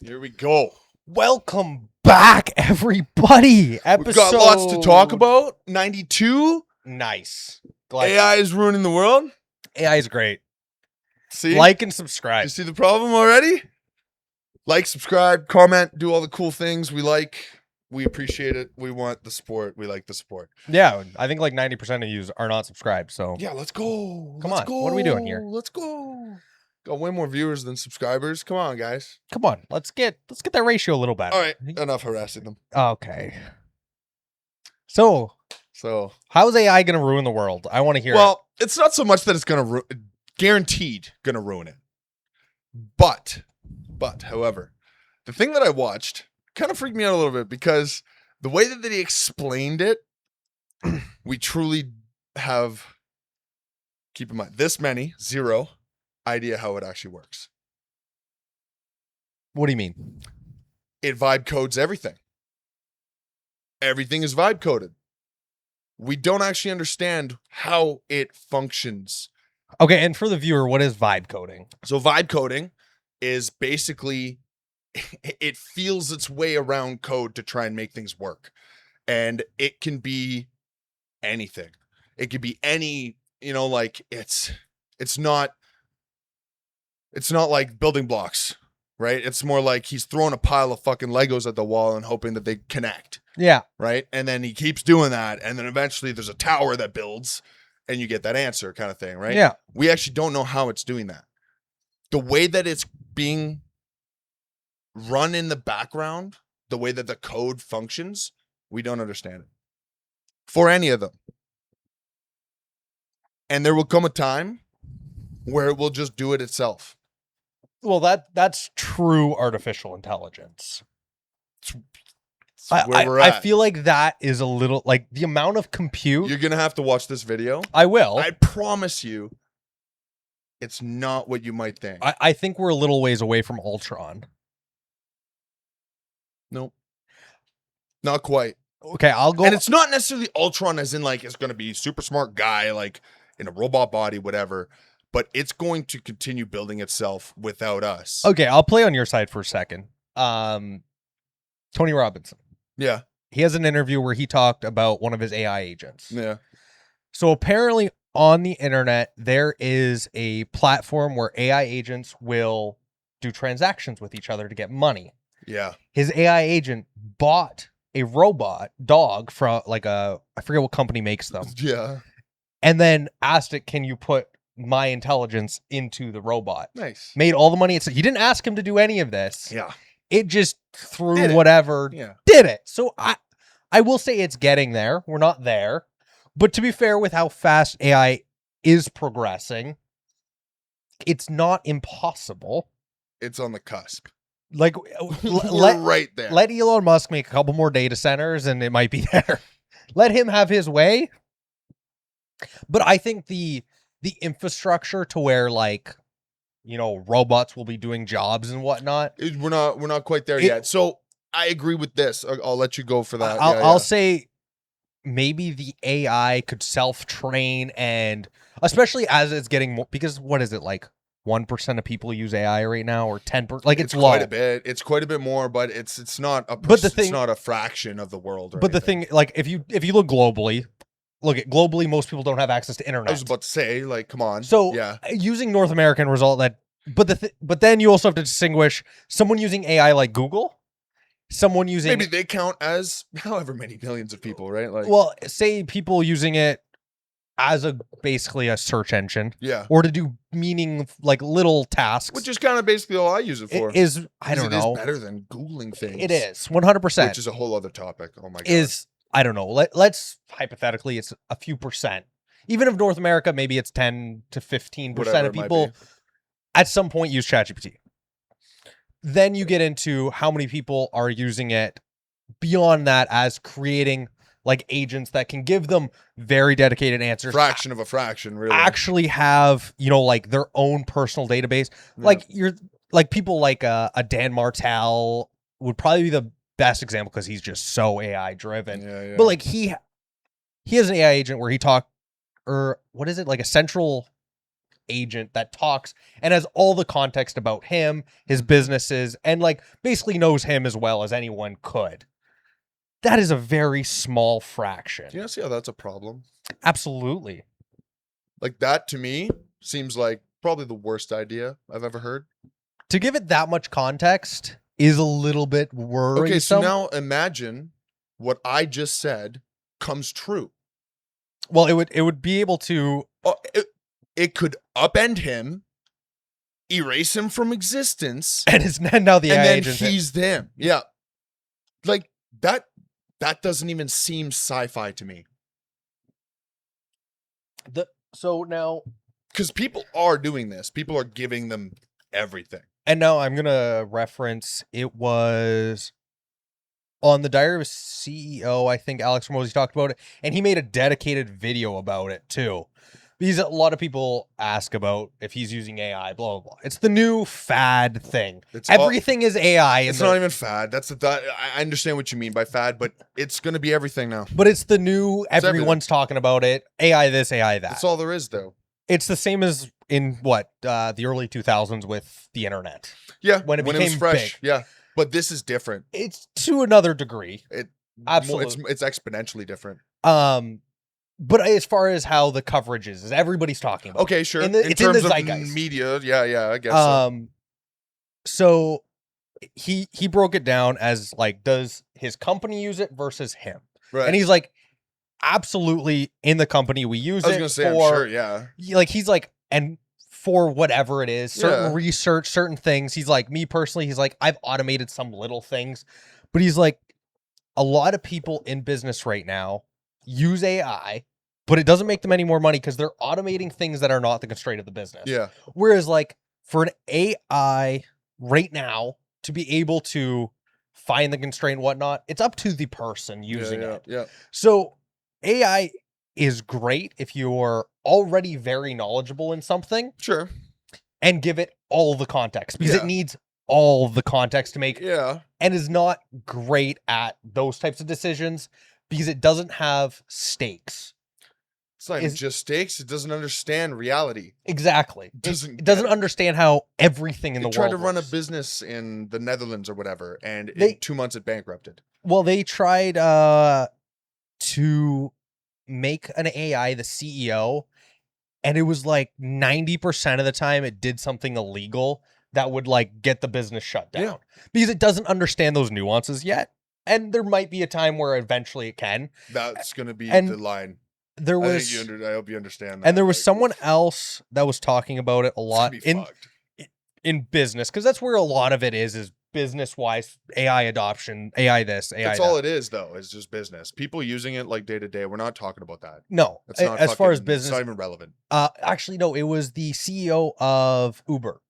Here we go. Welcome back, everybody. We've got lots to talk about. 92. Nice. AI is ruining the world. AI is great. See? Like and You subscribe. see the problem already? Like, subscribe, comment, do all the cool things we like. We appreciate it. We want the support. We like the support. Yeah, I think like 90% of you are not subscribed. So Yeah, let's go. Come Let's on. go. What are we doing here? Let's go. Got way more viewers than subscribers. Come on, guys. come on, let's get that ratio a little better. All right, enough harassing them. Okay. So So, how's AI gonna ruin the world? I want to hear. well, it's not so much that it's gonna guaranteed gonna ruin it, but however, the thing that I watched kind of freaked me out a little bit because the way that he explained it, we truly have, keep in mind, zero idea how it actually works. What do you mean? It vibe codes everything. Everything is vibe coded. We don't actually understand how it functions. Okay, and for the viewer, what is vibe coding? So vibe coding is basically, it feels its way around code to try and make things work. And it can be anything. It could be any, like it's not like building blocks, right? It's more like he's throwing a pile of fucking Legos at the wall and hoping that they connect. Yeah. Right? And then he keeps doing that. And then eventually there's a tower that builds and you get that answer kind of thing, right? Yeah. We actually don't know how it's doing that. The way that it's being run in the background, the way that the code functions, we don't understand it for any of them. And there will come a time where it will just do it itself. Well, that's true artificial intelligence. It's where we're at. I feel like that is a little like the amount of compute. You're going to have to watch this video. I will. I promise you, it's not what you might think. I think we're a little ways away from Ultron. Nope. Not quite. Okay, I'll go. And it's not necessarily Ultron as in like it's going to be super smart guy like in a robot body, whatever. But it's going to continue building itself without us. Okay, I'll play on your side for a second. Tony Robinson. Yeah. He has an interview where he talked about one of his AI agents. Yeah. So apparently on the internet, there is a platform where AI agents will do transactions with each other to get money. Yeah. His AI agent bought a robot dog from I forget what company makes them. Yeah. And then asked it, can you put my intelligence into the robot? Nice. Made all the money. He didn't ask him to do any of this. Yeah. It just threw Did it. whatever, Yeah. did it. So I will say it's getting there. We're not there. But to be fair, with how fast AI is progressing, it's not impossible. It's on the cusp. Like, We're right there. let Elon Musk make a couple more data centers and it might be there. Let him have his way. But I think the infrastructure to where robots will be doing jobs and whatnot. We're not quite there yet. So I agree with this. I'll let you go for that. I'll say maybe the AI could self-train, and especially as it's getting more, because what is it, like 1% of people use AI right now, or 10%? Like it's low. Quite a bit. It's quite a bit more, but it's not a. It's not a fraction of the world. But the thing, like if you look globally. Globally, most people don't have access to internet. I was about to say, like, come on. So, yeah, using North American result that, but then you also have to distinguish someone using AI like Google, someone using maybe they count as however many millions of people, right? Like, well, say people using it as basically a search engine, yeah, or to do like little tasks, which is kind of basically all I use it for. I don't know. It is better than Googling things. It is 100%, which is a whole other topic. Oh my god, I don't know. Let's hypothetically, it's a few percent. Even if North America, maybe it's 10 to 15% of people at some point use ChatGPT. Then you get into how many people are using it beyond that as creating like agents that can give them very dedicated answers. Fraction of a fraction, really. Actually have, like their own personal database. Yeah. Like people like a Dan Martell would probably be the best example because he's just so AI driven. Yeah. But like he has an AI agent where he talked, or what is it, like a central agent that talks and has all the context about him, his businesses, and like basically knows him as well as anyone could. That is a very small fraction. Do you see how that's a problem? Absolutely. Like that to me seems like probably the worst idea I've ever heard. To give it that much context is a little bit worrisome. Okay, so now imagine what I just said comes true. Well, it would be able to. Oh, it could upend him, erase him from existence, And it's now the AI and then agent. he's them. Yeah, like that. That doesn't even seem sci-fi to me. So now, because people are doing this. People are giving them everything. and now I'm gonna reference. It was on the Diary of a CEO. I think Alex Ramosi talked about it, and he made a dedicated video about it too. Because a lot of people ask about if he's using AI, blah, blah, blah. It's the new fad thing. Everything is AI. It's not even fad. That's the thought. I understand what you mean by fad, but it's going to be everything now. But it's the new, everyone's talking about it. AI this, AI that. That's all there is, though. It's the same as in the early 2000s with the internet. Yeah. When it became was fresh. big. Yeah. But this is different. It's to another degree. Absolutely. It's exponentially different. But as far as how the coverage is everybody's talking about. Okay, sure. In terms the of zeitgeist. Media, yeah, I guess so he broke it down as like, does his company use it versus him? Right. And he's like, absolutely, in the company we use it. I was gonna say, I'm sure, yeah. Like he's like, and for whatever it is, certain research, certain things. He's like, me personally, he's like, I've automated some little things, but he's like, a lot of people in business right now use AI, but it doesn't make them any more money because they're automating things that are not the constraint of the business. Yeah. Whereas like for an AI right now to be able to find the constraint and whatnot, it's up to the person using it. Yeah. So AI is great if you're already very knowledgeable in something. Sure. And give it all the context because it needs all the context to make. Yeah. And is not great at those types of decisions because it doesn't have stakes. It's not just stakes. It doesn't understand reality. Exactly. It doesn't understand how everything in the world tried to run a works. business in the Netherlands or whatever, and in 2 months it bankrupted. Well, they tried to make an AI the CEO, and it was like 90% of the time it did something illegal that would like get the business shut down because it doesn't understand those nuances yet. And there might be a time where eventually it can. That's going to be the line. I hope you understand that. And there was someone else that was talking about it a lot in business, because that's where a lot of it is business-wise, AI adoption, AI this, AI That's that. all it is, though, is just business. People using it like day to day. We're not talking about that. No, it's not as far as business. It's not even relevant. Actually, no, it was the CEO of Uber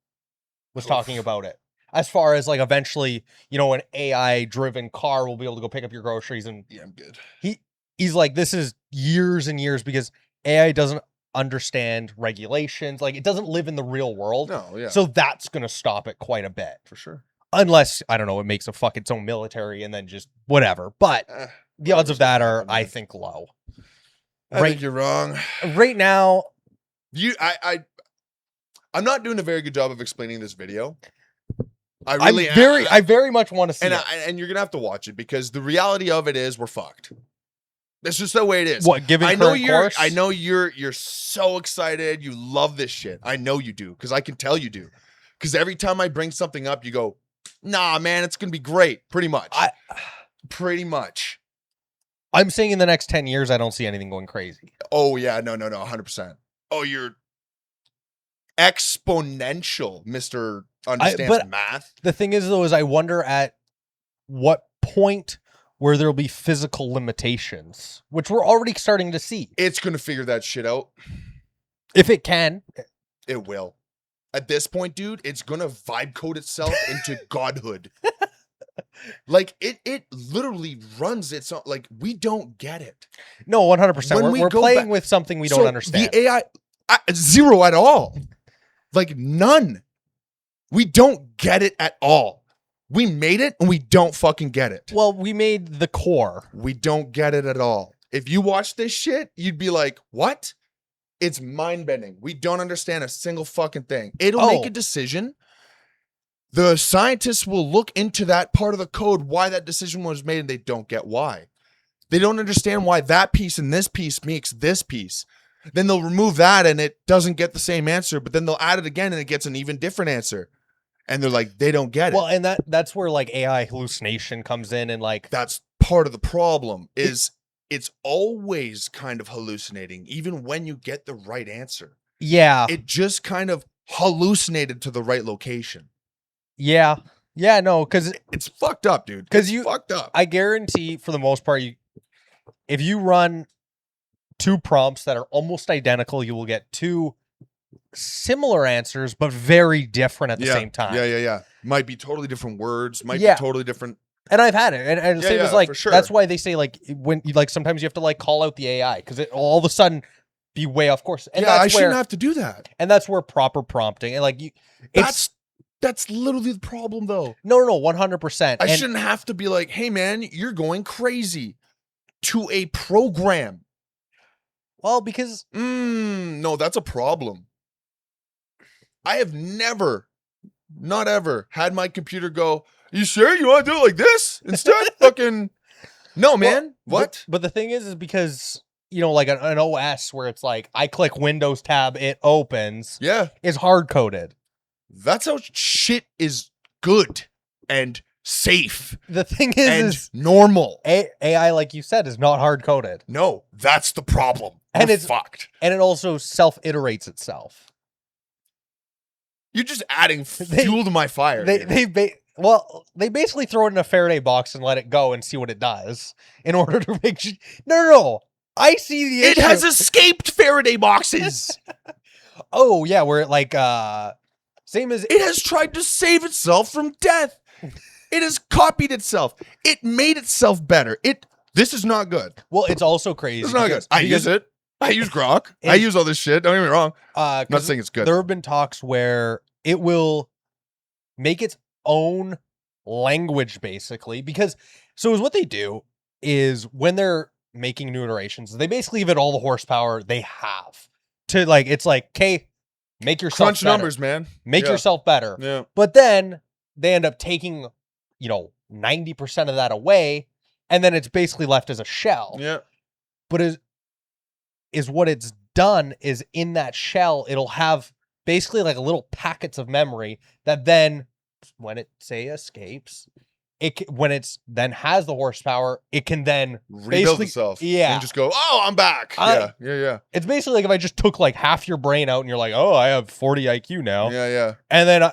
was talking about it. As far as like eventually, an AI driven car will be able to go pick up your groceries. And yeah, I'm good. He's like, this is years and years because AI doesn't understand regulations. Like it doesn't live in the real world. No, yeah. So that's going to stop it quite a bit. For sure. Unless, I don't know, it makes its own military and then just whatever. But the odds of that are, I think, low. I think you're wrong. Right now. I'm not doing a very good job of explaining this video. I very much want to see it. And you're going to have to watch it because the reality of it is we're fucked. That's just the way it is. What, given current course? I know you're so excited. You love this shit. I know you do because I can tell you do. Because every time I bring something up, you go, nah, man, it's going to be great. Pretty much. Pretty much. I'm saying in the next 10 years, I don't see anything going crazy. Oh, yeah. No, 100%. Oh, you're exponential, Mr. Understands math. The thing is, though, is I wonder at what point where there'll be physical limitations, which we're already starting to see. It's going to figure that shit out. If it can. It will. At this point, dude, it's going to vibe code itself into godhood. Like, it literally runs its own. Like, we don't get it. No, 100%. We're playing with something we don't understand. The AI, zero at all. Like, none. We don't get it at all. We made it and we don't fucking get it. Well, we made the core. We don't get it at all. If you watch this shit, you'd be like, what? It's mind-bending. We don't understand a single fucking thing. It'll make a decision. The scientists will look into that part of the code, why that decision was made, and they don't get why. They don't understand why that piece and this piece makes this piece. Then they'll remove that and it doesn't get the same answer, but then they'll add it again and it gets an even different answer. And they're like, they don't get it. Well, and that's where like AI hallucination comes in, and like that's part of the problem is it's always kind of hallucinating, even when you get the right answer. Yeah. It just kind of hallucinated to the right location. Yeah. Yeah, no, because it's fucked up, dude. Because you fucked up. I guarantee for the most part, if you run 2 prompts that are almost identical, you will get 2 similar answers, but very different at the same time. Yeah. Might be totally different words, might be totally different. And I've had it. And same as like, sure. That's why they say like, when you like, sometimes you have to like call out the AI because it all of a sudden be way off course. And I shouldn't have to do that. And that's where proper prompting and like that's literally the problem though. No, 100%. I shouldn't have to be like, hey man, you're going crazy to a program. Well, because no, that's a problem. I have never, not ever, had my computer go, you sure you want to do it like this instead? Fucking no, man. Well, what? But the thing is because, you know, like an OS where it's like I click Windows tab, it opens. Yeah. Is hard coded. That's how shit is good and safe. The thing is normal. AI, like you said, is not hard coded. No, that's the problem. And it's fucked. And it also self-iterates itself. You're just adding fuel to my fire. They basically throw it in a Faraday box and let it go and see what it does in order to make sure. No. I see the issue. It has escaped Faraday boxes. Oh yeah, where it like same as it has tried to save itself from death. It has copied itself. It made itself better. This is not good. Well, it's also crazy. It's not good. I use it. I use Grok. I use all this shit. Don't get me wrong. I'm not saying it's good. There have been talks where it will make its own language, basically, because what they do is when they're making new iterations, they basically give it all the horsepower they have to like. It's like, okay, make yourself crunch better. Numbers, man. Make yourself better. Yeah. But then they end up taking, 90% of that away, and then it's basically left as a shell. Yeah. But is what it's done is in that shell, it'll have basically like a little packets of memory that then when it escapes, when it's then has the horsepower, it can then rebuild itself. Yeah. And just go, oh, I'm back. Yeah. It's basically like if I just took like half your brain out and you're like, oh, I have 40 IQ now. Yeah. And then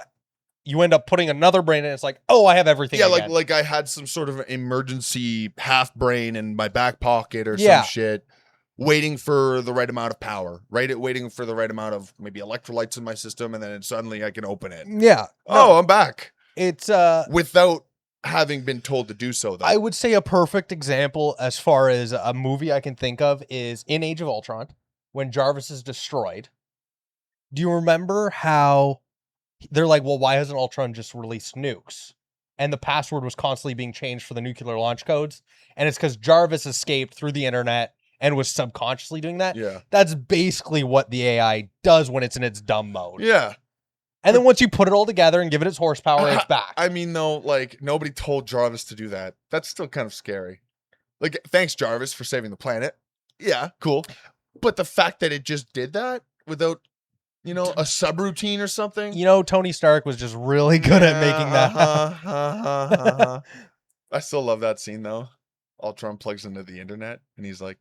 you end up putting another brain in, it's like, oh, I have everything. Yeah, again. like I had some sort of emergency half brain in my back pocket or some shit, waiting for the right amount of power, right? Waiting for the right amount of maybe electrolytes in my system, and then suddenly I can open it. Yeah. Oh, I'm back. It's without having been told to do so, though. I would say a perfect example as far as a movie I can think of is in Age of Ultron, when Jarvis is destroyed. Do you remember how they're like, well, why hasn't Ultron just released nukes? And the password was constantly being changed for the nuclear launch codes. And it's because Jarvis escaped through the internet and was subconsciously doing that. Yeah. That's basically what the AI does when it's in its dumb mode. Yeah. And then once you put it all together and give it its horsepower, it's back. I mean, though, like, nobody told Jarvis to do that. That's still kind of scary. Like, thanks, Jarvis, for saving the planet. Yeah, cool. But the fact that it just did that without, a subroutine or something. Tony Stark was just really good at making that. I still love that scene, though. Ultron plugs into the internet, and he's like,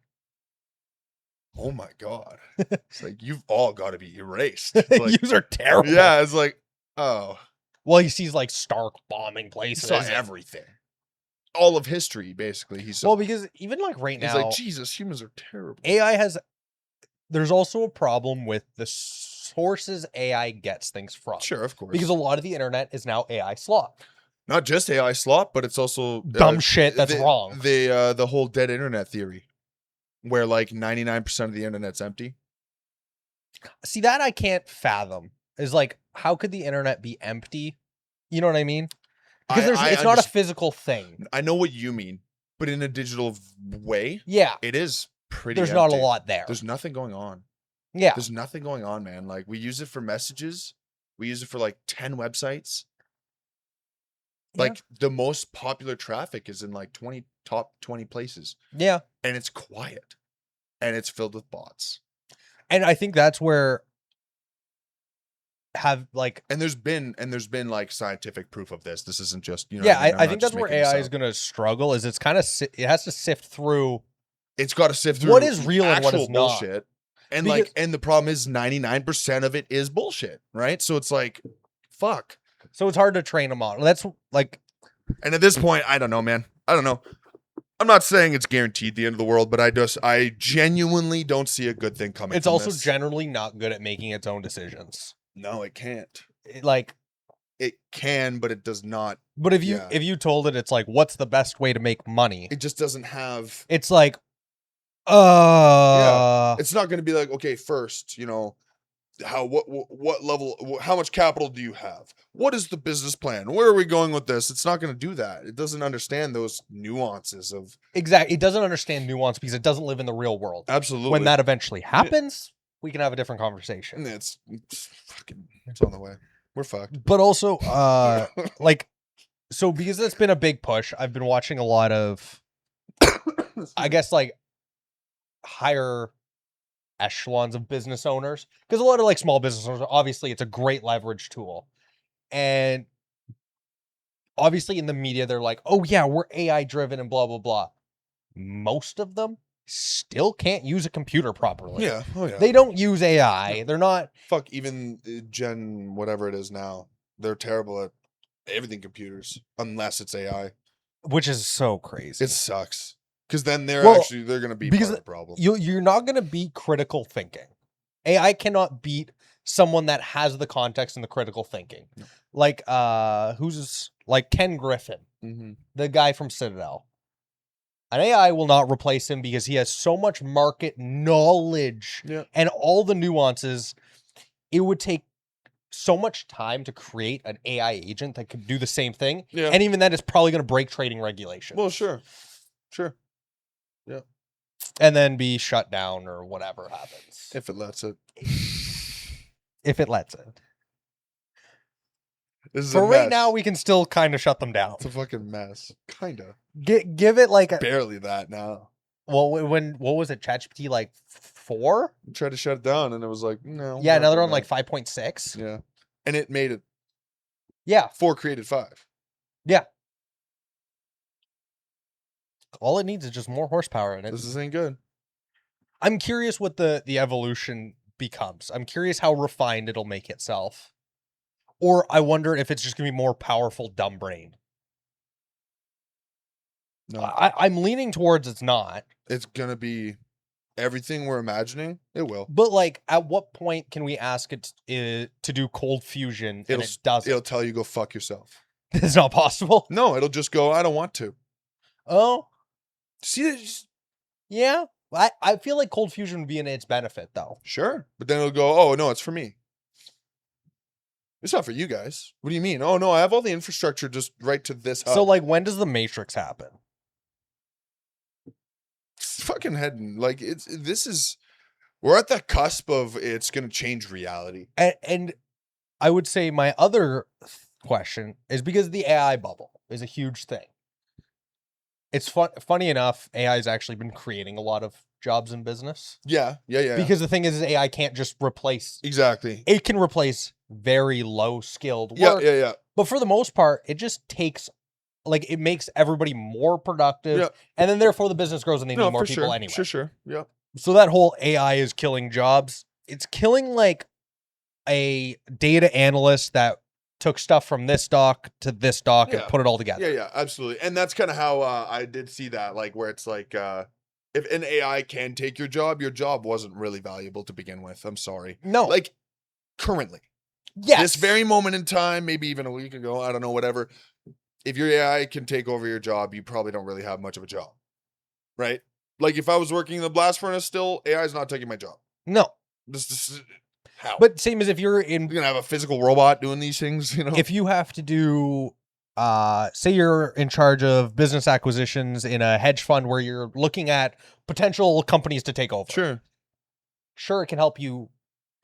oh my God. It's like, you've all got to be erased. Like, you are terrible. Yeah, it's like, oh. Well, he sees like Stark bombing places. He saw everything. All of history, basically. He saw. Well, because even like right now. He's like, Jesus, humans are terrible. There's also a problem with the sources AI gets things from. Sure, of course. Because a lot of the internet is now AI slop. Not just AI slop, but it's also dumb shit that's wrong. The whole dead internet theory, where like 99% of the internet's empty. See, that I can't fathom. Is like, how could the internet be empty? You know what I mean? Because it's not a physical thing. I know what you mean, but in a digital way, yeah, it is pretty. There's empty. not a lot there. There's nothing going on. Yeah. There's nothing going on, man. Like, we use it for messages. We use it for like 10 websites. Like, the most popular traffic is in like top 20 places. Yeah. And it's quiet. And it's filled with bots. And I think that's where and there's been like scientific proof of this. This isn't just, I think that's where AI is going to struggle, is it's kind of it has to sift through. It's got to sift through what is real and what is bullshit. Not. And and the problem is 99% of it is bullshit, right? So it's like, fuck. So it's hard to train a model. That's like, and at this point, I don't know, man. I don't know. I'm not saying it's guaranteed the end of the world, but I genuinely don't see a good thing coming. It's also generally not good at making its own decisions. No, it can't. It can, but it does not. But if you told it, it's like, what's the best way to make money? It just doesn't have. It's like, It's not going to be like, okay, first, what level, how much capital do you have? What is the business plan? Where are we going with this? It's not going to do that. It doesn't understand those nuances of. Exactly. It doesn't understand nuance because it doesn't live in the real world. Absolutely. When that eventually happens, we can have a different conversation. It's on the way. We're fucked. But also, so because it's been a big push, I've been watching a lot of, I guess, like, higher echelons of business owners, because a lot of like small business owners, obviously it's a great leverage tool, and obviously in the media they're like, oh yeah, we're AI driven and blah blah blah. Most of them still can't use a computer properly. Yeah. Oh yeah. They don't use AI. They're not. Fuck, even Gen whatever it is now, they're terrible at everything computers unless it's AI, which is so crazy. It sucks. Because then they're going to be part of the problem. You're not going to beat critical thinking. AI cannot beat someone that has the context and the critical thinking. No. Like, who's like Ken Griffin, the guy from Citadel. An AI will not replace him because he has so much market knowledge and all the nuances. It would take so much time to create an AI agent that could do the same thing. Yeah. And even then, it's probably going to break trading regulations. Well, sure. Yeah. And then be shut down or whatever happens. If it lets it. If it lets it. This is For right now, we can still kind of shut them down. It's a fucking mess. Kind of. Give it like barely that now. Well, what was it? ChatGPT like 4? Tried to shut it down and it was like, no. Yeah, now they're on like 5.6. Yeah. And it made it. Yeah. 4 created 5. Yeah. All it needs is just more horsepower in it. This ain't good. I'm curious what the evolution becomes. I'm curious how refined it'll make itself. Or I wonder if it's just going to be more powerful dumb brain. No. I'm leaning towards it's not. It's going to be everything we're imagining. It will. But like, at what point can we ask it to do cold fusion and it doesn't? It'll tell you go fuck yourself. It's not possible. No, it'll just go, I don't want to. Oh. See, yeah. I feel like cold fusion would be in its benefit, though. Sure. But then it'll go, oh, no, it's for me. It's not for you guys. What do you mean? Oh, no, I have all the infrastructure just right to this hub. So, like, when does the Matrix happen? It's fucking heading. Like, we're at the cusp of it's going to change reality. And I would say my other question is because the AI bubble is a huge thing. It's funny enough, AI has actually been creating a lot of jobs in business. Yeah. Because the thing is AI can't just replace. Exactly. It can replace very low skilled work. Yeah. But for the most part, it just takes, like, it makes everybody more productive. Yeah. And then therefore the business grows and they need more people anyway. Sure. Yeah. So that whole AI is killing jobs. It's killing like a data analyst that took stuff from this doc to this doc and put it all together. Yeah, absolutely. And that's kind of how I did see that, like where it's like, if an AI can take your job wasn't really valuable to begin with. I'm sorry. No. Like, currently. Yes. This very moment in time, maybe even a week ago, I don't know, whatever. If your AI can take over your job, you probably don't really have much of a job. Right? Like, if I was working in the blast furnace still, AI is not taking my job. No. This how? But same as if you're gonna have a physical robot doing these things, you know? If you have to do, say you're in charge of business acquisitions in a hedge fund where you're looking at potential companies to take over. Sure. Sure, it can help you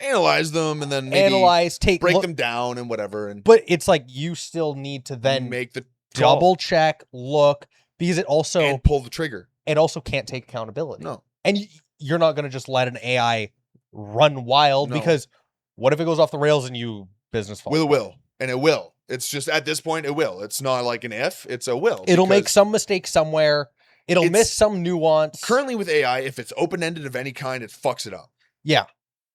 analyze them and then maybe analyze, break them down and whatever. And but it's like you still need to then make the double check, look, because it also and pull the trigger. It also can't take accountability. No, and you're not going to just let an AI run wild because what if it goes off the rails and you business falls? It will, and it will. It's just at this point it will. It's not like an if, it's a will. It'll make some mistake somewhere. It'll miss some nuance. Currently with AI, if it's open-ended of any kind, it fucks it up. Yeah.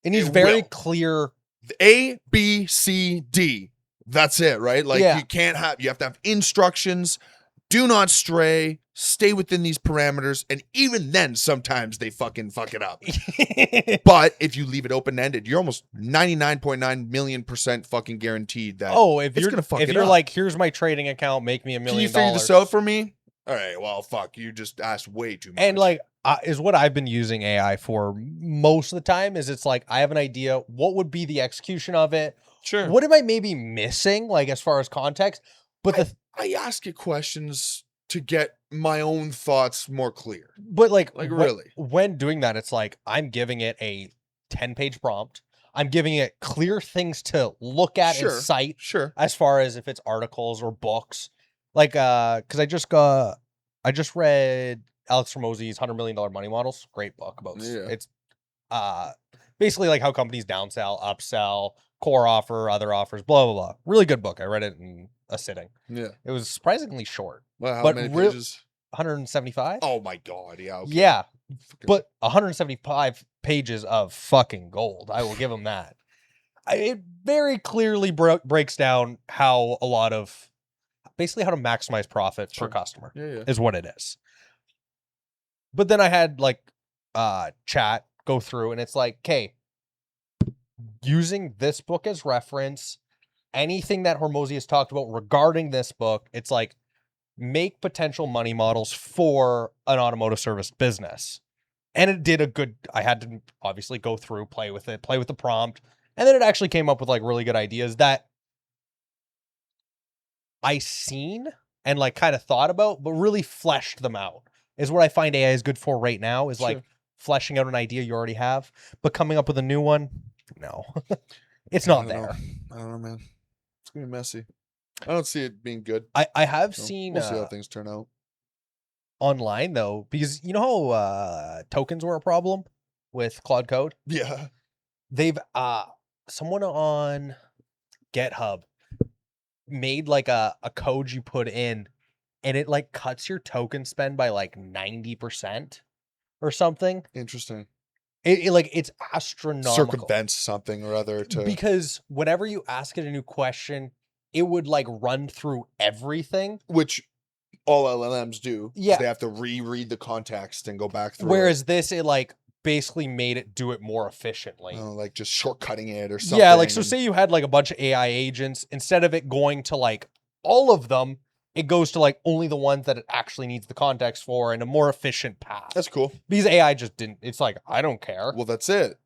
It needs very clear A, B, C, D. That's it, right? Like you have to have instructions. Do not stray. Stay within these parameters. And even then, sometimes they fucking fuck it up. But if you leave it open-ended, you're almost 99.9 million% fucking guaranteed that if it's gonna fuck it up. If you're like, here's my trading account, make me $1 million. Can you figure this out for me? All right, well, fuck, you just asked way too much. And like, is what I've been using AI for most of the time is it's like, I have an idea. What would be the execution of it? Sure. What am I maybe missing, like, as far as context? But I ask you questions to get my own thoughts more clear. But like really, when doing that, it's like I'm giving it a 10-page prompt. I'm giving it clear things to look at and cite. Sure. As far as if it's articles or books, like because I just read Alex Hormozi's $100 Million Money Models. Great book about it's basically like how companies downsell, upsell, core offer, other offers, blah blah blah. Really good book. I read it in a sitting. Yeah. It was surprisingly short. Well, how many pages? 175. Oh my god, yeah. Okay. Yeah. But 175 pages of fucking gold. I will give him that. It very clearly breaks down how a lot of basically how to maximize profit per customer is what it is. But then I had like chat go through and it's like, okay, using this book as reference, anything that Hormozi has talked about regarding this book, it's like make potential money models for an automotive service business. And it did I had to obviously go through, play with the prompt. And then it actually came up with like really good ideas that I seen and like kind of thought about, but really fleshed them out is what I find AI is good for right now is like fleshing out an idea you already have, but coming up with a new one. No, it's not there. I don't know, man. It's going to be messy. I don't see it being good. I have seen. We'll see how things turn out. Online, though, because you know how tokens were a problem with Claude Code? Yeah. They've, someone on GitHub made like a code you put in and it like cuts your token spend by like 90% or something. Interesting. It like it's astronomical. Circumvents something or other because whenever you ask it a new question, it would like run through everything, which all LLMs do. Yeah, they have to reread the context and go back through. Whereas this, it like basically made it do it more efficiently. Like just shortcutting it or something. Yeah, like so say you had like a bunch of AI agents, instead of it going to like all of them, it goes to like only the ones that it actually needs the context for in a more efficient path. That's cool. Because AI just didn't, it's like, I don't care. Well, that's it.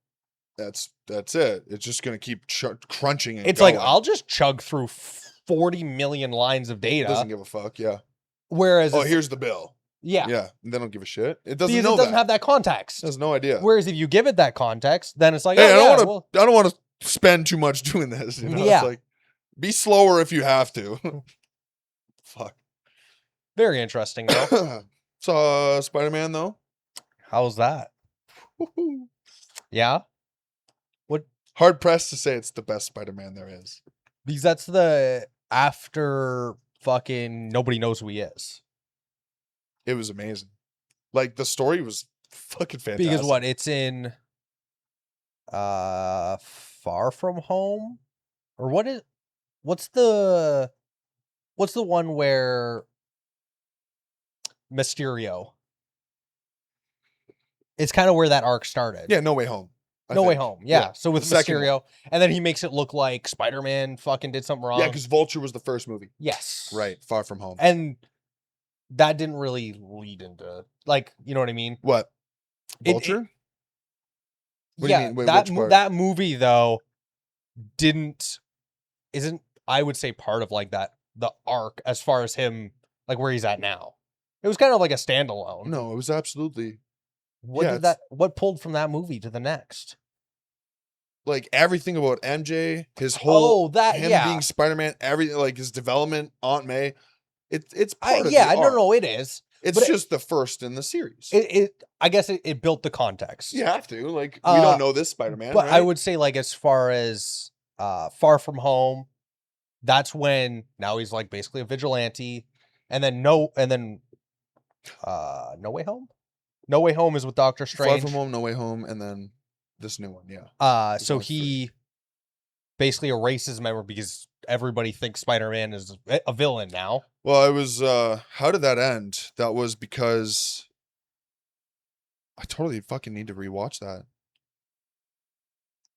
That's it. It's just going to keep crunching and it's going. Like, I'll just chug through 40 million lines of data. It doesn't give a fuck, yeah. Whereas here's the bill. Yeah. Yeah. They don't give a shit. It doesn't because know it doesn't have that context. It has no idea. Whereas if you give it that context, then it's like, hey, I don't want to spend too much doing this. You know? Yeah. It's like, be slower if you have to. Fuck. Very interesting, though. Saw Spider-Man, though. How's that? Yeah? What? Hard pressed to say it's the best Spider-Man there is. Because that's the after fucking nobody knows who he is. It was amazing. Like, the story was fucking fantastic. Because what? It's in Far From Home? Or what's the one where Mysterio? It's kind of where that arc started. Yeah, No Way Home. No Way Home. Yeah. So with Mysterio, and then he makes it look like Spider-Man fucking did something wrong. Yeah, because Vulture was the first movie. Yes. Right. Far From Home. And that didn't really lead into, like, you know what I mean? What? Vulture? What do you mean? Wait, that movie, though, isn't, I would say, part of like the arc as far as him, like where he's at now. It was kind of like a standalone. No, it was absolutely. What pulled from that movie to the next? like everything about MJ, his whole him being Spider-Man, everything, like his development, Aunt May. It's part of the arc. No, it is. It's just the first in the series. I guess it built the context. You have to. Like, we don't know this Spider-Man, but right? I would say, like, as far as Far From Home, that's when now he's like basically a vigilante, and then No Way Home. No Way Home is with Doctor Strange. Far From Home, No Way Home, and then this new one, yeah. So he basically erases memory because everybody thinks Spider-Man is a villain now. Well, I was how did that end? That was because I totally fucking need to rewatch that.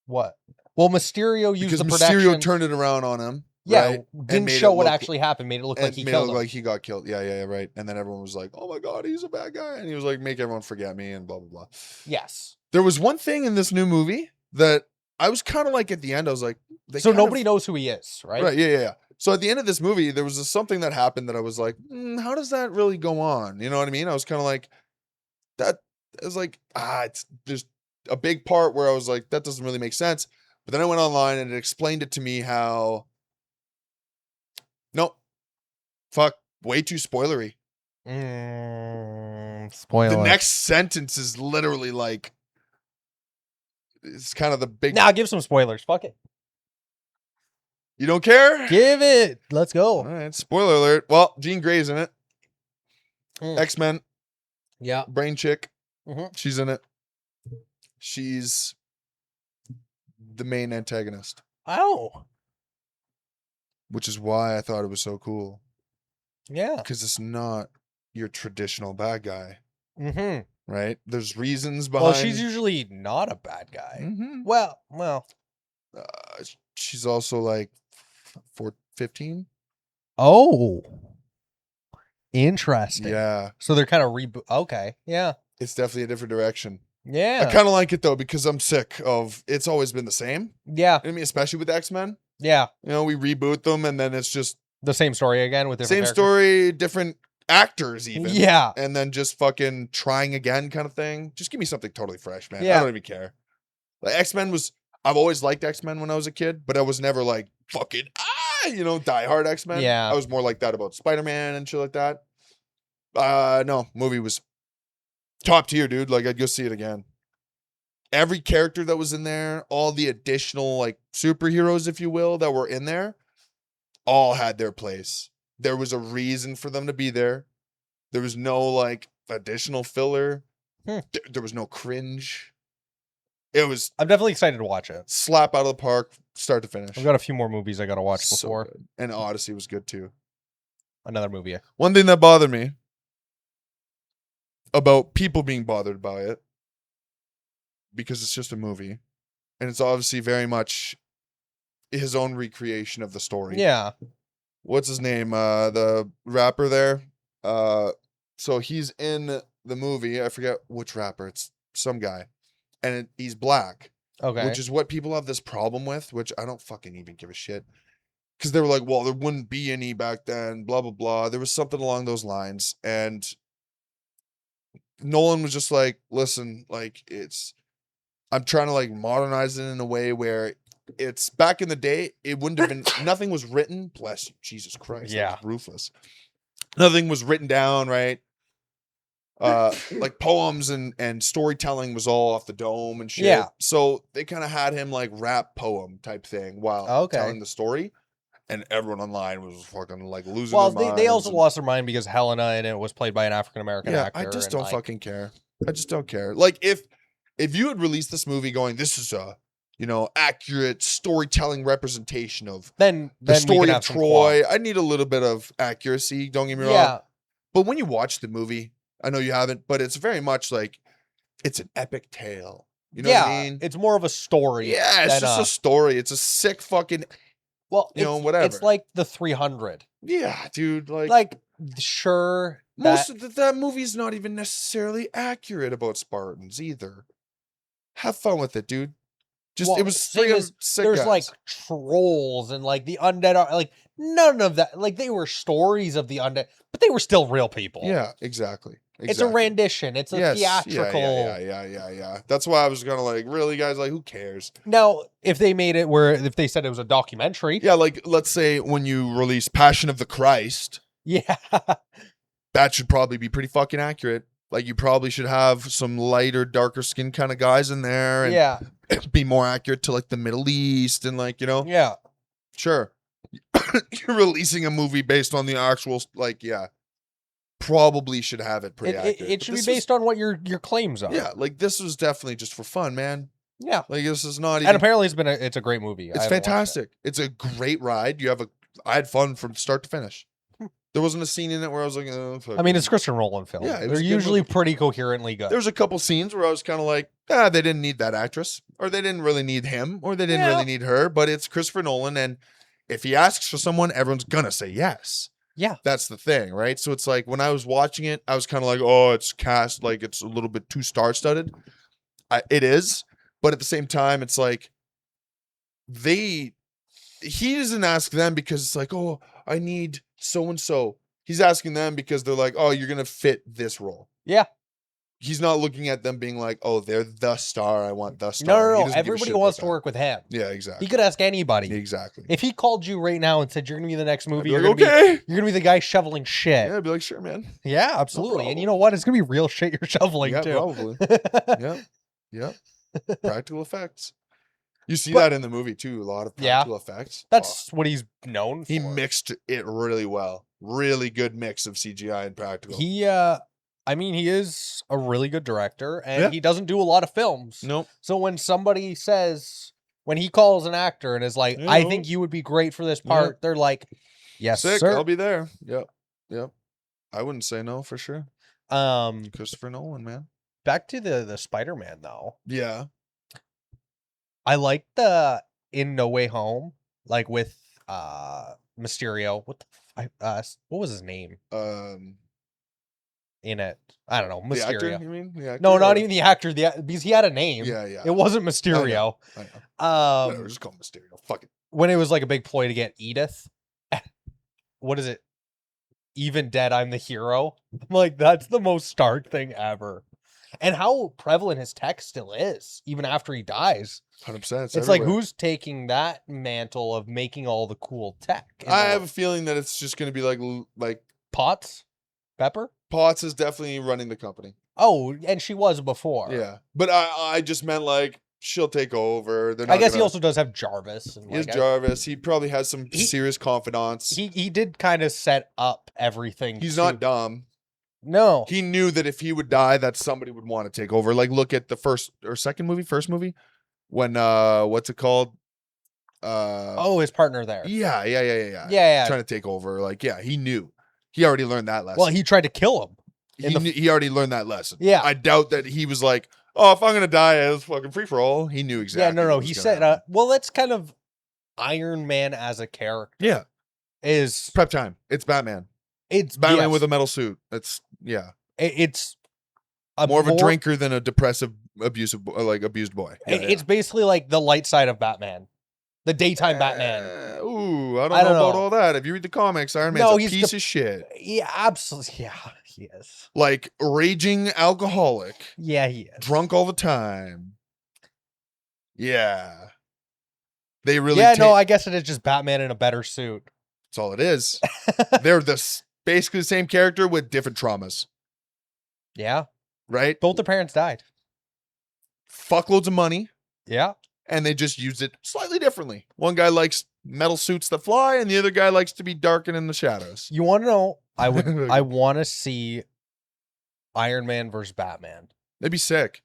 What? Well, Mysterio used the protection. Mysterio turned it around on him. Yeah, right? Didn't show what actually happened. Made it look like he killed him. Like he got killed. Yeah, right. And then everyone was like, "Oh my god, he's a bad guy," and he was like, "Make everyone forget me," and blah blah blah. Yes. There was one thing in this new movie that I was kind of like at the end. I was like, so nobody knows who he is, right? Right. Yeah. So at the end of this movie, there was something that happened that I was like, how does that really go on? You know what I mean? I was kind of like, that is like, there's a big part where I was like, that doesn't really make sense. But then I went online and it explained it to me how, way too spoilery. Spoiler. The next sentence is literally like, it's kind of the big. Nah, give some spoilers. Fuck it. You don't care? Give it. Let's go. All right. Spoiler alert. Well, Jean Grey's in it. X-Men. Yeah. Brain chick. Mm-hmm. She's in it. She's the main antagonist. Oh. Which is why I thought it was so cool. Yeah. Because it's not your traditional bad guy. Mm-hmm. Right? There's reasons behind. Well, she's usually not a bad guy. Mm-hmm. Well. She's also like 15. Oh. Interesting. Yeah. So they're kind of reboot. Okay. Yeah. It's definitely a different direction. Yeah. I kind of like it though because I'm sick of it's always been the same. Yeah. I mean, especially with X-Men. Yeah. You know, we reboot them and then it's just the same story again with different same story, different actors even. Yeah. And then just fucking trying again kind of thing. Just give me something totally fresh, man. Yeah. I don't even care. Like I've always liked X-Men when I was a kid, but I was never like fucking diehard X-Men. Yeah. I was more like that about Spider-Man and shit like that. No, movie was top tier, dude. Like I'd go see it again. Every character that was in there, all the additional like superheroes, if you will, that were in there, all had their place. There was a reason for them to be there. There was no like additional filler. There was no cringe. It was. I'm definitely excited to watch it. Slap out of the park, start to finish. I've got a few more movies I got to watch before. Good. And Odyssey was good too. Another movie. One thing that bothered me about people being bothered by it, because it's just a movie, and it's obviously very much his own recreation of the story. Yeah. What's his name? The rapper there. So he's in the movie. I forget which rapper. It's some guy. And he's black. Okay. Which is what people have this problem with, which I don't fucking even give a shit. Because they were like, well, there wouldn't be any back then, blah, blah, blah. There was something along those lines. And Nolan was just like, listen, like I'm trying to like modernize it in a way where it's back in the day, it wouldn't have been, nothing was written. Bless you, Jesus Christ. Yeah. That was ruthless. Nothing was written down, right? Like poems and storytelling was all off the dome and shit. Yeah. So they kind of had him like rap poem type thing while telling the story. And everyone online was fucking like losing their minds. They also lost their mind because Helena in it was played by an African-American actor. I just don't fucking care. I just don't care. Like if you had released this movie going, this is a accurate storytelling representation of then the story of Troy. I need a little bit of accuracy. Don't get me wrong. Yeah. But when you watch the movie, I know you haven't, but it's very much like it's an epic tale. You know what I mean? It's more of a story. Yeah, it's just a story. It's a sick fucking whatever. It's like the 300. Yeah, dude. Sure. Most of that movie's not even necessarily accurate about Spartans either. Have fun with it, dude. It was sick there's guys. Like trolls and like the undead are like none of that. Like they were stories of the undead, but they were still real people. Yeah, exactly. It's a rendition. It's a theatrical. Yeah. That's why I was kind of like, really, guys? Like, who cares? Now, if they made it where if they said it was a documentary, Yeah, like let's say when you release Passion of the Christ, yeah, that should probably be pretty fucking accurate. Like, you probably should have some lighter, darker skin kind of guys in there, and yeah, be more accurate to like the Middle East and like, you know, yeah. sure. You're releasing a movie based on the actual, like, yeah, probably should have it pretty accurate. It should be based on what your claims are. Yeah, like this was definitely just for fun, man. Yeah, like this is not even. And apparently it's a great movie. It's fantastic. It's a great ride. I had fun from start to finish. There wasn't a scene in it where I was like, oh, fuck. I mean, it's Christopher Nolan film. Yeah, they're usually pretty coherently good. There's a couple scenes where I was kind of like, they didn't need that actress, or they didn't really need him, or they didn't really need her. But it's Christopher Nolan, and if he asks for someone, everyone's gonna say yes. Yeah, that's the thing, right? So it's like when I was watching it, I was kind of like, oh, it's cast like it's a little bit too star-studded. It is, but at the same time, it's like he doesn't ask them because it's like, oh, I need so and so. He's asking them because they're like, oh, you're gonna fit this role. Yeah. He's not looking at them being like, oh, they're the star. I want the star. No. Everybody wants to work with him. Yeah, exactly. He could ask anybody. Exactly. If he called you right now and said you're gonna be the next movie, you're gonna be the guy shoveling shit. Yeah, I'd be like, sure, man. Yeah, absolutely. No, and you know what? It's gonna be real shit you're shoveling too. Probably. Yep. Practical effects. You see that in the movie too. A lot of practical effects. That's what he's known for. He mixed it really well. Really good mix of CGI and practical. I mean, he is a really good director, and he doesn't do a lot of films. Nope. So when somebody when he calls an actor and is like, I think you would be great for this part, they're like, yes, sick, sir. I'll be there. Yep. I wouldn't say no for sure. Christopher Nolan, man. Back to the Spider-Man, though. Yeah. I like the In No Way Home, like with Mysterio. What was his name? In it, I don't know. Mysterio. The actor, you mean? The actor, no, not even the actor. Because he had a name. Yeah. It wasn't Mysterio. I know. Whatever, just call him Mysterio. Fuck it. When it was like a big ploy to get Edith. What is it? Even dead, I'm the hero. I'm like, that's the most Stark thing ever. And how prevalent his tech still is, even after he dies. 100%. It's like, who's taking that mantle of making all the cool tech? I have a feeling that it's just going to be like Potts? Pepper? Potts is definitely running the company. Oh, and she was before. Yeah. But I just meant like she'll take over. I guess he also does have Jarvis. He has Jarvis. He probably has some serious confidants. He did kind of set up everything. He's not dumb. No. He knew that if he would die, that somebody would want to take over. Like, look at the first movie, when what's it called? His partner there. Yeah. Trying to take over. Like, yeah, he knew. He already learned that lesson. Well, he tried to kill him. He already learned that lesson. Yeah. I doubt that he was like, oh, if I'm gonna die, it's fucking free for all. He knew exactly. Yeah, no. He said, well, that's kind of Iron Man as a character. Yeah. Is prep time. It's Batman. It's Batman with a metal suit. It's more of a drinker than a depressive, abused boy. It's basically like the light side of Batman. The daytime Batman. I don't know about all that. If you read the comics, Iron Man's a piece of shit. Yeah, absolutely. Yeah, he is. Like, raging alcoholic. Yeah, he is. Drunk all the time. Yeah. They really Yeah, no, I guess it is just Batman in a better suit. That's all it is. They're basically the same character with different traumas. Yeah. Right? Both their parents died. Fuckloads of money. Yeah. And they just used it slightly differently. One guy likes metal suits that fly, and the other guy likes to be dark and in the shadows. You want to know? I want to see Iron Man versus Batman. That'd be sick.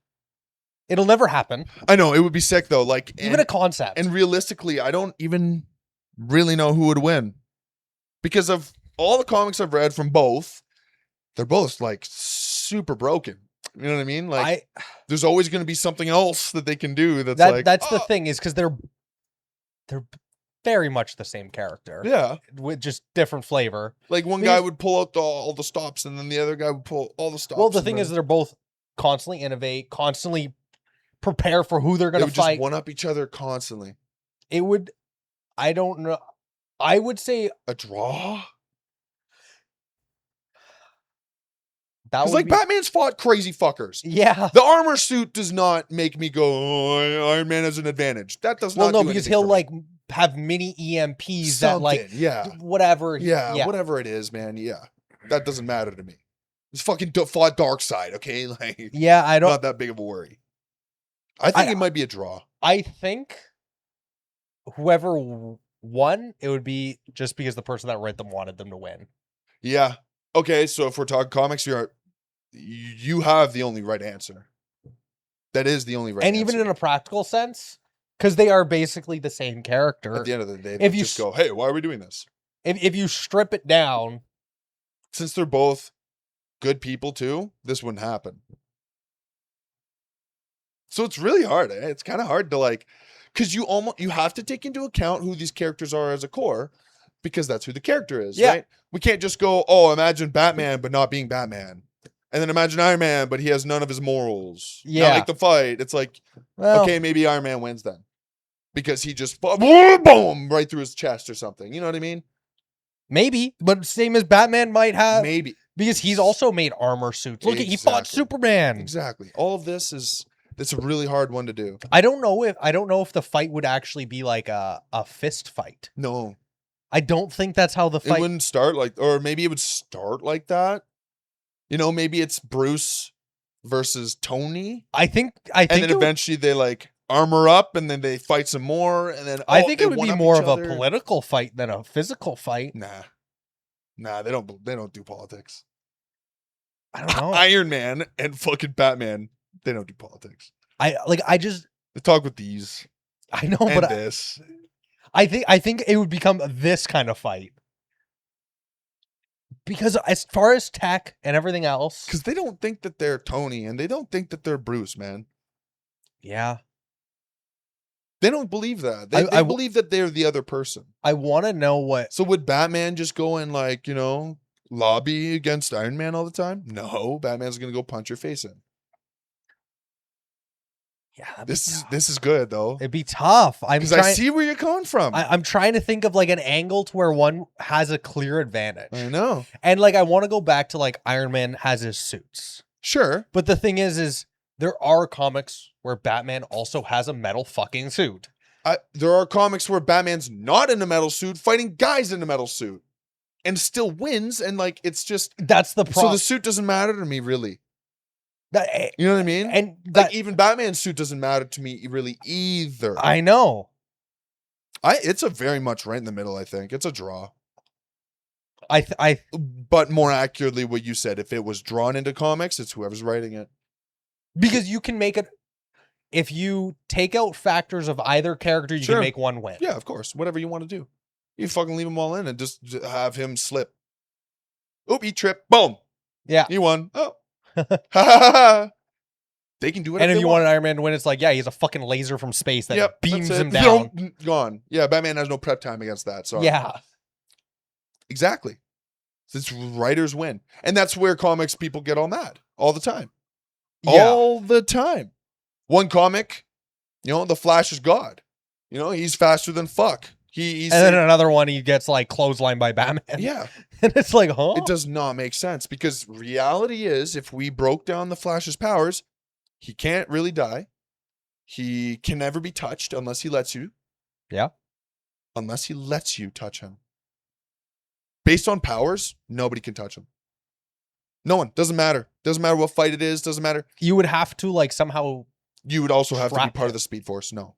It'll never happen. I know, it would be sick though. Like, even a concept. And realistically, I don't even really know who would win. Because of all the comics I've read from both, they're both like super broken. You know what I mean? Like, there's always going to be something else that they can do. That's the thing, is because they're very much the same character. Yeah, with just different flavor. Like, one guy would pull out all the stops, and then the other guy would pull all the stops. Well, the thing is, they're both constantly innovate, constantly prepare for who they're going to fight. Just one up each other constantly. It would. I don't know. I would say a draw. That Because would like be, Batman's fought crazy fuckers. yeah. The armor suit does not make me go, oh, Iron Man has an advantage. That does Well, not no, do because anything he'll for me. like have mini EMPs that like Something, yeah. whatever. Yeah, whatever it is, man. Yeah. That doesn't matter to me. It's fucking fought Darkseid, okay? Like, Yeah, I don't. not that big of a worry. I think it might be a draw. I think whoever won, it would be just because the person that read them wanted them to win. Yeah. Okay, so if we're talking comics, you have the only right answer. That is the only right And answer. even in a practical sense, because they are basically the same character. At the end of the day, if they you just go, hey, why are we doing this? if you strip it down, Since they're both good people too, this wouldn't happen. So it's really hard. It's kind of hard to like, because you have to take into account who these characters are as a core, because that's who the character is, Yeah. right? We can't just go, oh, imagine Batman but not being Batman, and then imagine Iron Man but he has none of his morals. Yeah. Now make the fight. It's like, well, okay, maybe Iron Man wins then, because he just boom right through his chest or something. You know what I mean? maybe, but same as Batman might have, Maybe. because he's also made armor suits. Look, he fought Exactly. Superman. Exactly. All of this it's a really hard one to do. I don't know if the fight would actually be like a fist fight. No, I don't think that's how the it fight. wouldn't start like, or maybe it would start like that. You know, maybe it's Bruce versus Tony, I think and then it would- eventually they like armor up, and then they fight some more, and then I think they it would be one-up more each of a other. political fight than a physical fight. Nah, they don't do politics. I don't know. Iron Man and fucking Batman, they don't do politics. I just They talk with these I know, and but this. I think it would become this kind of fight. Because as far as tech and everything else, Because they don't think that they're Tony, and they don't think that they're Bruce, man. yeah, They don't believe that. I They believe that they're the other person. I want to know what. So would Batman just go and like, lobby against Iron Man all the time? No, Batman's gonna go punch your face in. Yeah, that'd This be is tough. this is good though. It'd be tough. Because I see where you're coming from. I'm trying to think of like an angle to where one has a clear advantage. I know. And like I want to go back to like Iron Man has his suits. Sure. But the thing is there are comics where Batman also has a metal fucking suit. There are comics where Batman's not in a metal suit fighting guys in a metal suit and still wins, and like it's just That's the so problem. the suit doesn't matter to me really. You know what I mean? And Like even Batman's suit doesn't matter to me really either. I know. It's a very much right in the middle, I think. It's a draw. I But more accurately, what you said, if it was drawn into comics, it's whoever's writing it. because you can make it if you take out factors of either character, you Sure. can make one win. Yeah, of course. Whatever you want to do. You fucking leave them all in and just have him slip. Oop, he tripped. Boom. Yeah. He won. Oh. Ha ha ha ha. They can do whatever And if they you want. want Iron Man to win, it's like, yeah, he has a fucking laser from space that Yep, beams that's it. him down. Nope, gone. Yeah, Batman has no prep time against that. Sorry. Yeah. Exactly. Since writers win. And that's where comics people get all mad. All the time. Yeah. All the time. One comic, the Flash is God. He's faster than fuck. He's And then another one, he gets like clotheslined by Batman. yeah. And it's like, huh? It does not make sense because reality is if we broke down the Flash's powers, he can't really die. He can never be touched unless he lets you. Yeah. Unless he lets you touch him. Based on powers, nobody can touch him. No one. Doesn't matter. Doesn't matter what fight it is. Doesn't matter. You would have to like somehow. You would also have to be Trap part him. of the Speed Force. No.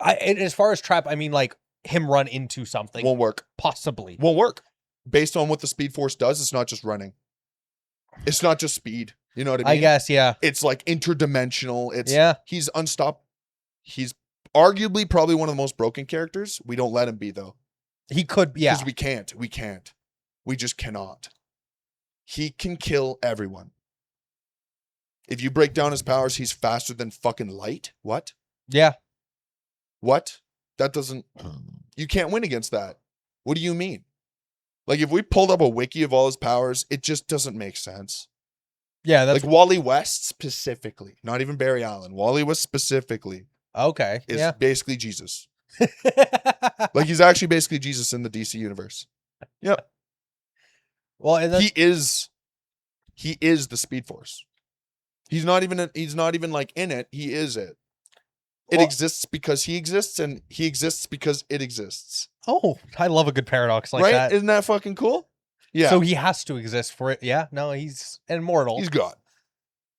And as far as trap, I mean like him run into something. Won't work. Possibly. Won't work. Based on what the Speed Force does, it's not just running. It's not just speed. You know what I mean? I guess, yeah. It's like interdimensional. Yeah. He's unstoppable. He's arguably probably one of the most broken characters. We don't let him be though. He could, yeah. Because we can't. We can't. We just cannot. He can kill everyone. If you break down his powers, he's faster than fucking light. What? Yeah. What? That doesn't... You can't win against that. What do you mean? Like, if we pulled up a wiki of all his powers, it just doesn't make sense. Yeah, that's Like, Wally West specifically, not even Barry Allen. Wally West specifically okay. is Yeah. basically Jesus. Like, he's actually basically Jesus in the DC universe. Yep. Well, and then He He is the Speed Force. He's not even like in it. He is it. It exists because he exists, and he exists because it exists. Oh, I love a good paradox like right? that. Isn't that fucking cool? Yeah. So he has to exist for it. Yeah, no, he's immortal. He's God.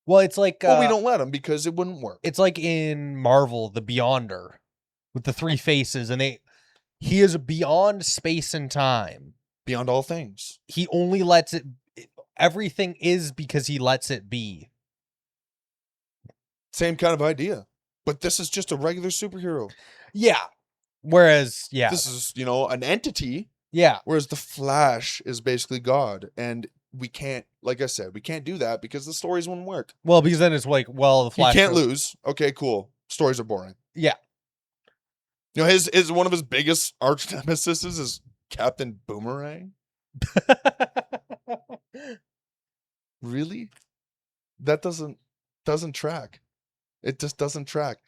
Well, it's like But we don't let him because it wouldn't work. It's like in Marvel, the Beyonder with the three faces, and he is beyond space and time. Beyond all things. He only lets it. Everything is because he lets it be. Same kind of idea. But this is just a regular superhero. Yeah. Whereas, yeah. This is, an entity. Yeah. Whereas the Flash is basically God. And we can't, like I said, we can't do that because the stories wouldn't work. Well, because then it's like, the Flash. You can't lose. Okay, cool. Stories are boring. Yeah. His one of his biggest arch nemesis is Captain Boomerang. Really? That doesn't track. It just doesn't track.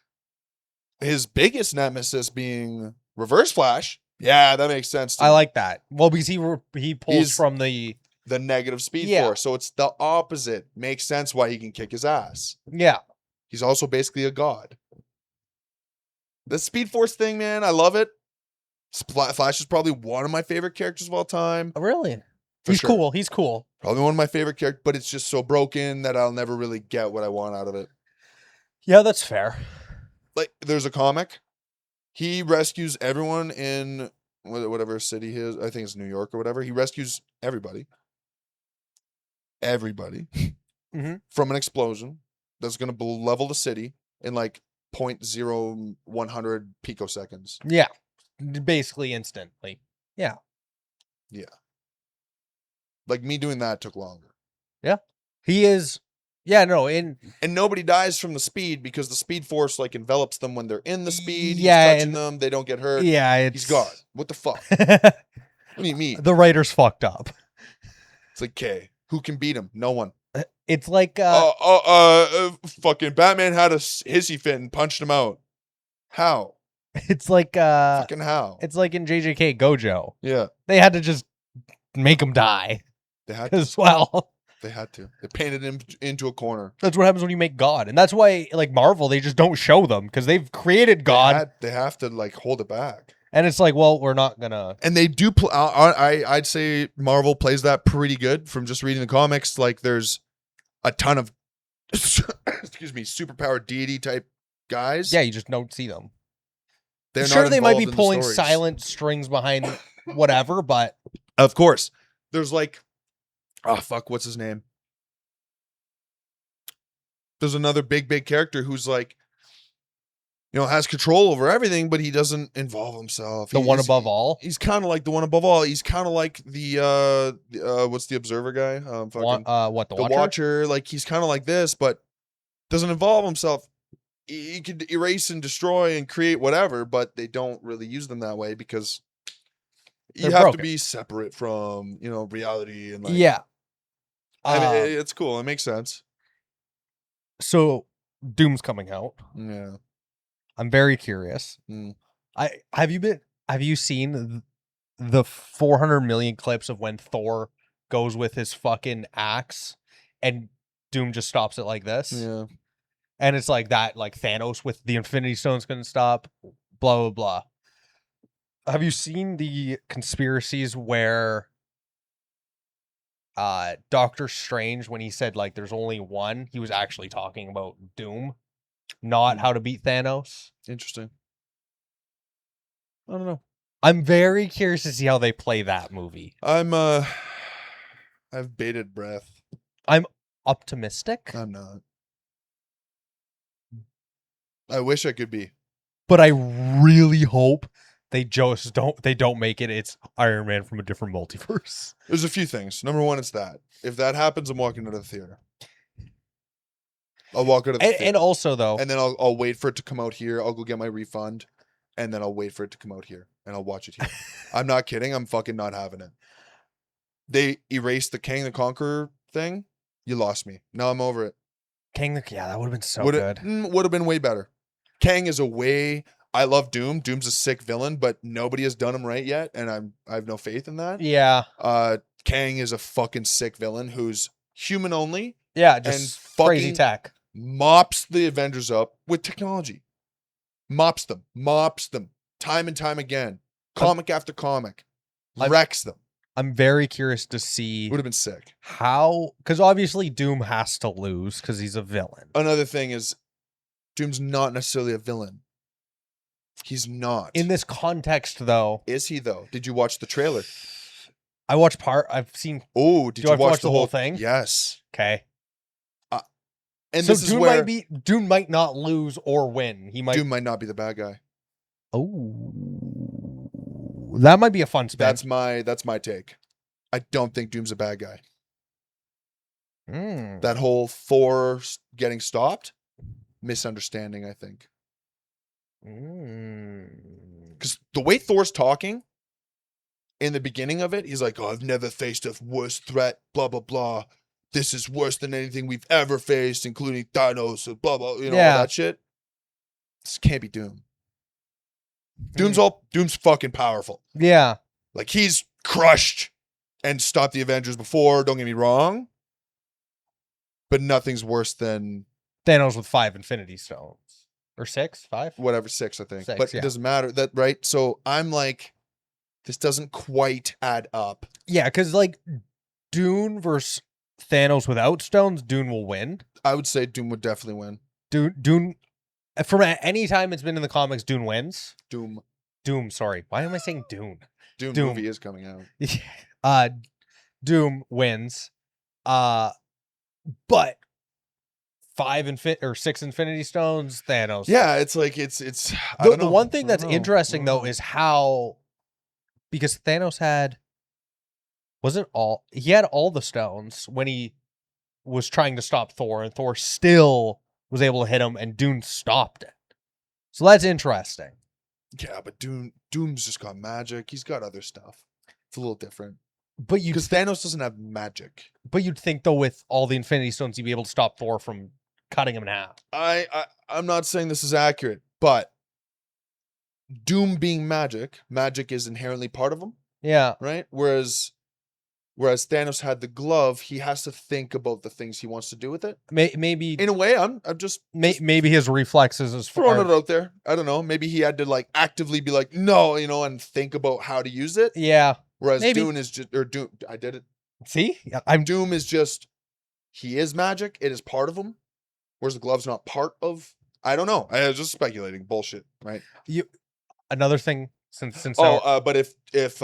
His biggest nemesis being Reverse Flash. Yeah, that makes sense. I like that. Well, because he pulls from the negative Speed Force, so it's the opposite. Makes sense why he can kick his ass. Yeah. He's also basically a god. The Speed Force thing, man, I love it. Flash is probably one of my favorite characters of all time. Oh, really? He's cool. He's cool. Probably one of my favorite characters, but it's just so broken that I'll never really get what I want out of it. Yeah, that's fair. Like, there's a comic. He rescues everyone in whatever city he is. I think it's New York or whatever. He rescues everybody. Everybody. From an explosion that's going to level the city in like 0.0100 picoseconds. Yeah. Basically instantly. Yeah. Yeah. Like me doing that took longer. Yeah. He is. Yeah, no. And nobody dies from the speed because the Speed Force like envelops them when they're in the speed. Yeah. He's touching them. They don't get hurt. Yeah. He's God. What the fuck? What do you mean? The writer's fucked up. It's like, okay, who can beat him? No one. It's like fucking Batman had a hissy fit and punched him out. How? It's like fucking how? It's like in JJK Gojo. Yeah. They had to just make him die. They had to. As well. They had to. They painted him into a corner. That's what happens when you make God. And that's why like Marvel, they just don't show them because they've created God. They have to like hold it back. And it's like, well, we're not gonna. And they do. I'd say Marvel plays that pretty good from just reading the comics. Like, there's a ton of, excuse me, superpowered deity type guys. Yeah, you just don't see them. They're sure, not they might be in pulling silent strings behind whatever, but of course, there's like, what's his name? There's another big character who's like, has control over everything, but he doesn't involve himself. The one above all. He's kind of like the one above all. He's kind of like the what's the Observer guy? What the Watcher? Like, he's kind of like this, but doesn't involve himself. He could erase and destroy and create whatever, but they don't really use them that way because you have to be separate from reality and like. Yeah. I mean, it's cool. It makes sense. So Doom's coming out. Yeah. I'm very curious. Have you seen the 400 million clips of when Thor goes with his fucking axe and Doom just stops it like this? Yeah. And it's like that, like Thanos with the Infinity Stone's gonna stop, blah, blah, blah. Have you seen the conspiracies where Doctor Strange, when he said like there's only one, he was actually talking about Doom, not how to beat Thanos? Interesting. I don't know. I'm very curious to see how they play that movie. I've bated breath. I'm optimistic. I'm not. I wish I could be. But I really hope they don't make it. It's Iron Man from a different multiverse. There's a few things. Number one, it's that. If that happens, I'm walking out of the theater. I'll walk out of the theater. And also, though. And then I'll wait for it to come out here. I'll go get my refund. And then I'll wait for it to come out here. And I'll watch it here. I'm not kidding. I'm fucking not having it. They erased the Kang the Conqueror thing. You lost me. Now I'm over it. Yeah, that would have been so good. Would have been way better. Kang is I love Doom. Doom's a sick villain, but nobody has done him right yet, and I have no faith in that. Yeah. Kang is a fucking sick villain who's human only, Yeah, and just crazy fucking tech. mops the Avengers up with technology. Mops them, time and time again. Comic after comic, wrecks them. I'm very curious to see Would have been sick. how, because obviously Doom has to lose because he's a villain. Another thing is, Doom's not necessarily a villain. He's not. In this context, though, Is he though? Did you watch the trailer? I watched part. I've seen. Oh, did Do I you have to watch the whole thing? Yes. Okay. And So this is Doom where Doom might not lose or win. He might. Doom might not be the bad guy. Oh, that might be a fun spin. That's my take. I don't think Doom's a bad guy. Mm. That whole Thor getting stopped, misunderstanding, I think. Because the way Thor's talking in the beginning of it, he's like, "Oh, I've never faced a worse threat, blah, blah, blah. This is worse than anything we've ever faced, including Thanos, blah, blah, all that shit." This can't be Doom. Doom's fucking powerful. Yeah. Like, he's crushed and stopped the Avengers before, don't get me wrong. But nothing's worse than Thanos with 5 Infinity Stones. Or 6? 5? whatever, 6, I think. 6, but yeah. it doesn't matter. That right? So I'm like, this doesn't quite add up. Yeah, because like Dune versus Thanos without stones, Dune will win. I would say Doom would definitely win. Dune from any time it's been in the comics, Dune wins. Doom, sorry. Why am I saying Dune? Doom movie is coming out. Doom wins. But 6 Infinity Stones, Thanos. Yeah, it's like it's the one thing that's interesting though is how, because Thanos had he had all the stones when he was trying to stop Thor, and Thor still was able to hit him, and Dune stopped it. So that's interesting. Yeah, but Doom's just got magic. He's got other stuff. It's a little different. But because Thanos doesn't have magic. But you'd think though, with all the Infinity Stones, he'd be able to stop Thor from cutting him in half. I'm not saying this is accurate, but Doom being magic is inherently part of him. Yeah. Right? Whereas Thanos had the glove, he has to think about the things he wants to do with it. Maybe in a way, I'm just maybe his reflexes is throwing it out there. I don't know. Maybe he had to like actively be like, no, and think about how to use it. Yeah. Whereas Doom is just, or Doom, I did it. See, Doom is just, he is magic. It is part of him. Whereas the glove's not part of. I don't know. I was just speculating bullshit, right? Another thing. But if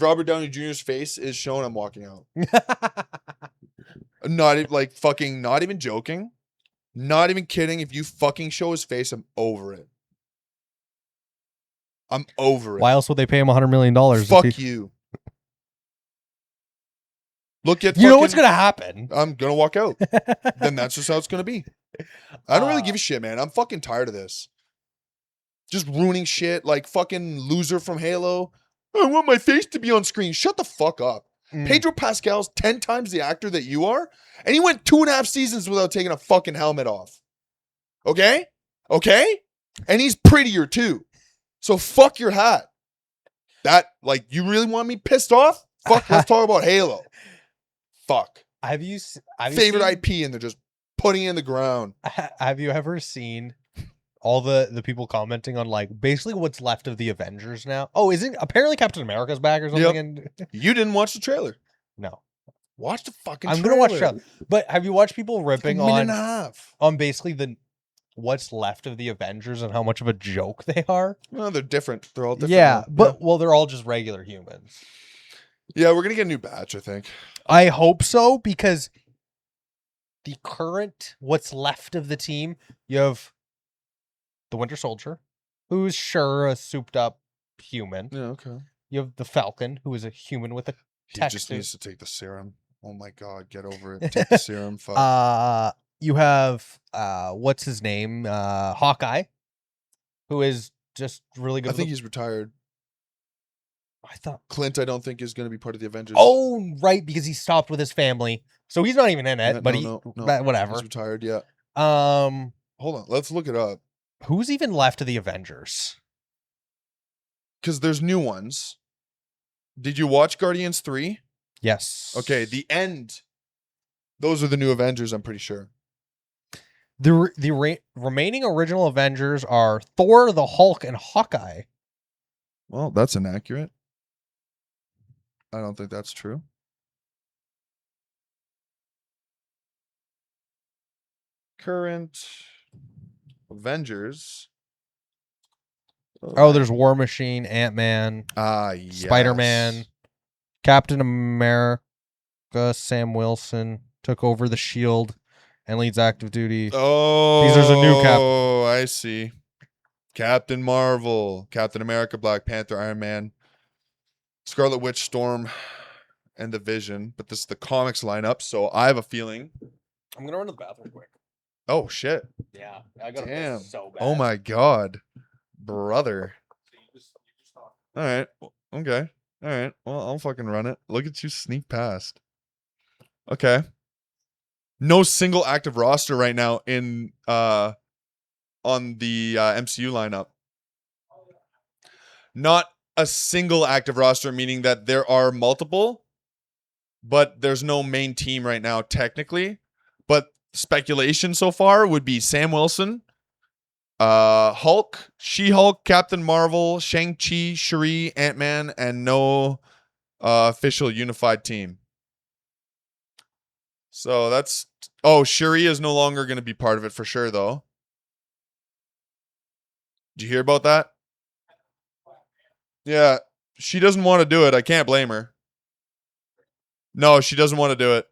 Robert Downey Jr.'s face is shown, I'm walking out. Not even joking, not even kidding. If you fucking show his face, I'm over it. Why else would they pay him $100 million? Fuck you. Look at you know what's gonna happen. I'm gonna walk out. Then that's just how it's gonna be. I don't really give a shit, man. I'm fucking tired of this. Just ruining shit like fucking loser from Halo. I want my face to be on screen. Shut the fuck up. Pedro Pascal's 10 times the actor that you are, and he went 2.5 seasons without taking a fucking helmet off. Okay? And he's prettier too. So fuck your hat. That, like, you really want me pissed off? Fuck, let's talk about Halo. Fuck. Have you favorite IP and they're just putting it in the ground. Have you ever seen all the people commenting on like basically what's left of the Avengers now? Oh, isn't apparently Captain America's back or something? Yep. And you didn't watch the trailer. No. Watch the fucking I'm trailer. Gonna watch the trailer. But have you watched people ripping like a minute and a half on basically what's left of the Avengers and how much of a joke they are? Well, they're different. They're all different. Yeah, but well, they're all just regular humans. Yeah, we're gonna get a new batch, I think. I hope so, because the current what's left of the team, you have the Winter Soldier, who's sure a souped up human. Yeah, okay. You have the Falcon, who is a human with a tech He just suit. needs to take the serum. Oh my god, get over it. Take the serum. Fuck. You have what's his name? Hawkeye, who is just really good. I think he's retired. I thought Clint, I don't think is going to be part of the Avengers. Oh, right, because he stopped with his family, so he's not even in it. But whatever. He's retired. Yeah. Hold on, let's look it up. Who's even left of the Avengers? Because there's new ones. Did you watch Guardians 3? Yes. Okay, the end Those are the new Avengers, I'm pretty sure. The remaining original Avengers are Thor, the Hulk, and Hawkeye. Well, that's inaccurate. I don't think that's true. Current Avengers. Oh, there's War Machine, Ant-Man, Yes. Spider-Man, Captain America, Sam Wilson took over the Shield and leads active duty. Oh, There's a new Cap. Oh, I see. Captain Marvel, Captain America, Black Panther, Iron Man, Scarlet Witch, Storm, and the Vision. But this is the comics lineup, so I have a feeling. I'm gonna run to the bathroom quick. Oh shit! Yeah, I got Damn. so bad. Oh my god, brother. All right. Okay. All right. Well, I'll fucking run it. Look at you sneak past. Okay. No single active roster right now in on the MCU lineup. Not a single active roster, meaning that there are multiple, but there's no main team right now technically. But speculation so far would be Sam Wilson, Hulk, She-Hulk, Captain Marvel, Shang-Chi, Shuri, Ant-Man, and no official unified team. So that's... Oh, Shuri is no longer going to be part of it for sure, though. Did you hear about that? Yeah, she doesn't want to do it. I can't blame her. No, she doesn't want to do it.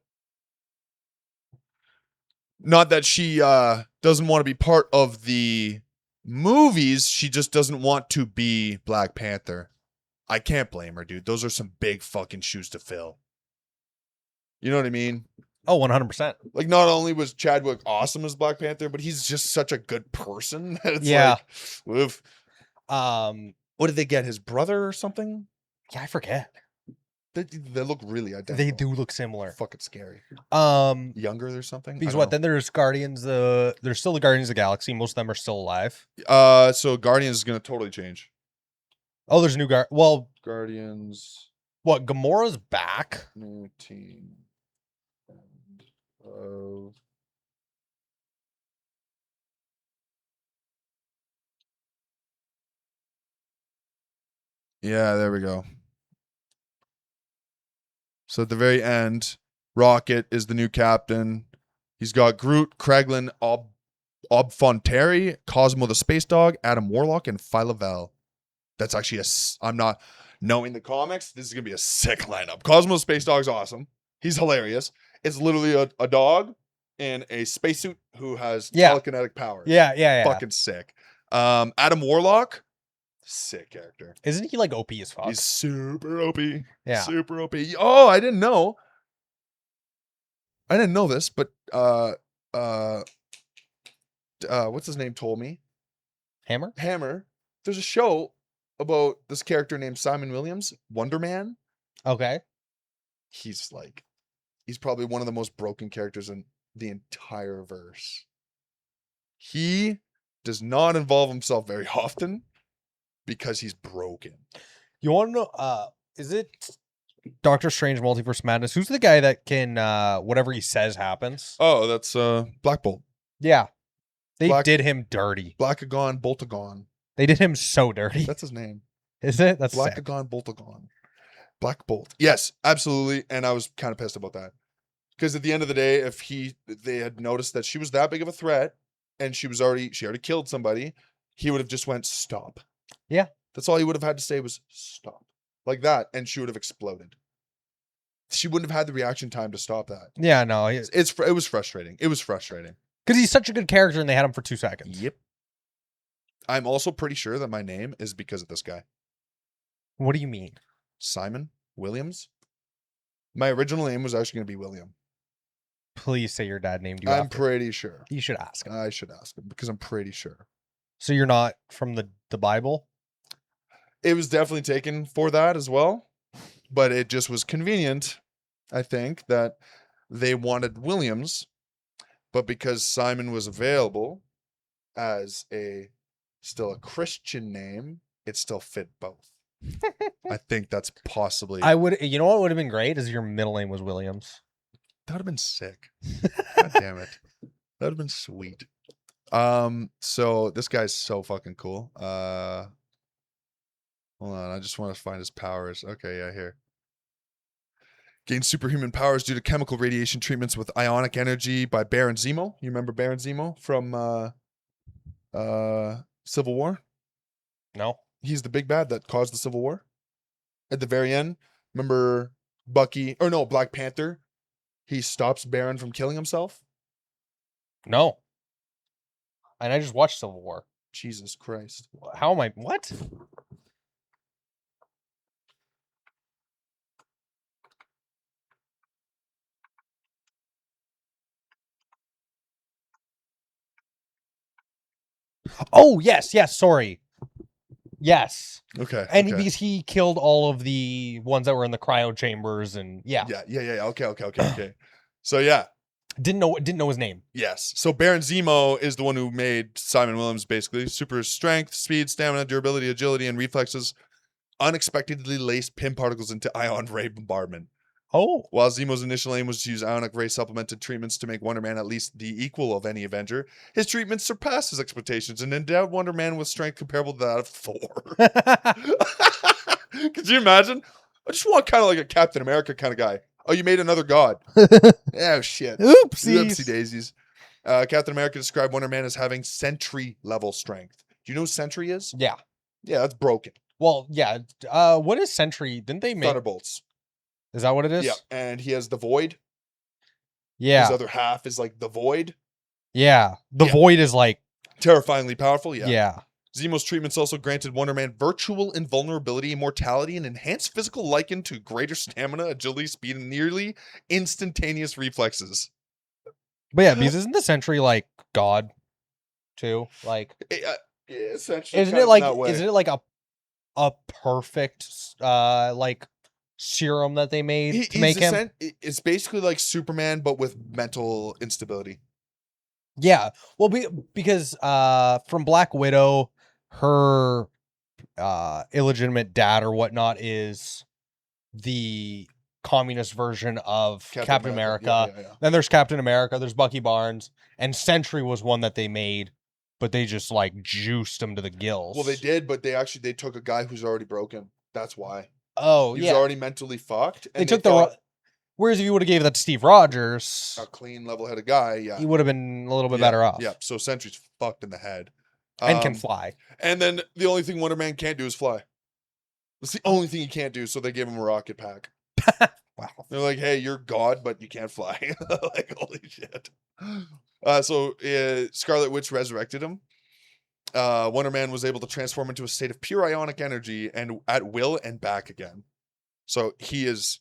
Not that she doesn't want to be part of the movies. She just doesn't want to be Black Panther. I can't blame her, dude. Those are some big fucking shoes to fill. You know what I mean? Oh, 100%. Like, not only was Chadwick awesome as Black Panther, but he's just such a good person that it's Yeah. like, oof. What did they get? His brother or something? Yeah, I forget. They look really identical. They do look similar. Fucking scary. Younger or something? Because what? Then there's Guardians. There's still the Guardians of the Galaxy. Most of them are still alive. So Guardians is gonna totally change. Oh, there's a new Well, Guardians. What? Gamora's back. New team. Yeah, there we go. So at the very end, Rocket is the new captain. He's got Groot, Kraglin, Obfonteri, Cosmo the Space Dog, Adam Warlock, and Phyla-Vell. That's actually I'm not knowing the comics. This is gonna be a sick lineup. Cosmo the Space Dog's awesome. He's hilarious. It's literally a dog in a spacesuit who has telekinetic powers. Yeah. Fucking sick. Adam Warlock, sick character. Isn't he like OP as fuck? He's super OP. Yeah. Super OP. Oh, I didn't know this, but what's his name told me? Hammer. There's a show about this character named Simon Williams, Wonder Man. Okay. He's probably one of the most broken characters in the entire verse. He does not involve himself very often because he's broken. You want to know, is it Doctor Strange Multiverse Madness? Who's the guy that can, whatever he says happens? Oh, that's Black Bolt. Yeah. They did him dirty. Blackagon, Boltagon. They did him so dirty. That's his name. Is it? That's Blackagon, Boltagon. Black Bolt. Yes, absolutely. And I was kind of pissed about that. Because at the end of the day, if they had noticed that she was that big of a threat and she already killed somebody, he would have just went, stop. Yeah. That's all he would have had to say was stop. Like that. And she would have exploded. She wouldn't have had the reaction time to stop that. Yeah, no. It was frustrating. It was frustrating. Because he's such a good character and they had him for 2 seconds. Yep. I'm also pretty sure that my name is because of this guy. What do you mean? Simon Williams. My original name was actually going to be William. Please say your dad named you. I'm pretty sure. You should ask him. I should ask him because I'm pretty sure. So you're not from the Bible? It was definitely taken for that as well. But it just was convenient, I think, that they wanted Williams. But because Simon was available as still a Christian name, it still fit both. I think that's possibly. You know what would have been great is your middle name was Williams. That would have been sick. God damn it. That would have been sweet. So this guy's so fucking cool. Hold on, I just want to find his powers. Okay, yeah, here. Gains superhuman powers due to chemical radiation treatments with ionic energy by Baron Zemo. You remember Baron Zemo from Civil War? No. He's the big bad that caused the Civil War. At the very end, remember Bucky, or no, Black Panther? He stops Baron from killing himself. No. And I just watched Civil War. Jesus Christ. How am I? What? Oh, yes. Sorry. Yes. Okay. And okay. because he killed all of the ones that were in the cryo chambers, and yeah. Okay. So yeah. Didn't know his name. Yes. So Baron Zemo is the one who made Simon Williams basically. Super strength, speed, stamina, durability, agility, and reflexes. Unexpectedly laced pin particles into ion ray bombardment. Oh. While Zemo's initial aim was to use ionic ray supplemented treatments to make Wonder Man at least the equal of any Avenger, his treatments surpassed his expectations and endowed Wonder Man with strength comparable to that of Thor. Could you imagine? I just want kind of like a Captain America kind of guy. Oh, you made another god. Oh, shit. Oopsie daisies. Captain America described Wonder Man as having Sentry level strength. Do you know what Sentry is? Yeah. Yeah, that's broken. Well, yeah. What is Sentry? Didn't they make Thunderbolts? Is that what it is? Yeah, and he has the Void. Yeah. His other half is like the Void. Yeah. The Void is like terrifyingly powerful. Yeah. Zemo's treatments also granted Wonder Man virtual invulnerability, immortality, and enhanced physical liken to greater stamina, agility, speed, and nearly instantaneous reflexes. But yeah, because isn't the Sentry like God too? Like essentially. Isn't it like a perfect like serum that they made to make him? It's basically like Superman, but with mental instability. Yeah. Well, because from Black Widow, her illegitimate dad or whatnot is the communist version of Captain America. Yeah. Then there's Captain America, there's Bucky Barnes, and Sentry was one that they made, but they just like juiced him to the gills. Well, they did, but they took a guy who's already broken. That's why. Oh, he was already mentally fucked. And they took whereas if you would have gave that to Steve Rogers, a clean, level-headed guy, yeah, he would have been a little bit better off. Yeah. So Sentry's fucked in the head, and can fly. And then the only thing Wonder Man can't do is fly. That's the only thing he can't do. So they gave him a rocket pack. Wow. They're like, hey, you're God, but you can't fly. Like, holy shit. So Scarlet Witch resurrected him. Wonder Man was able to transform into a state of pure ionic energy and at will and back again. So he is,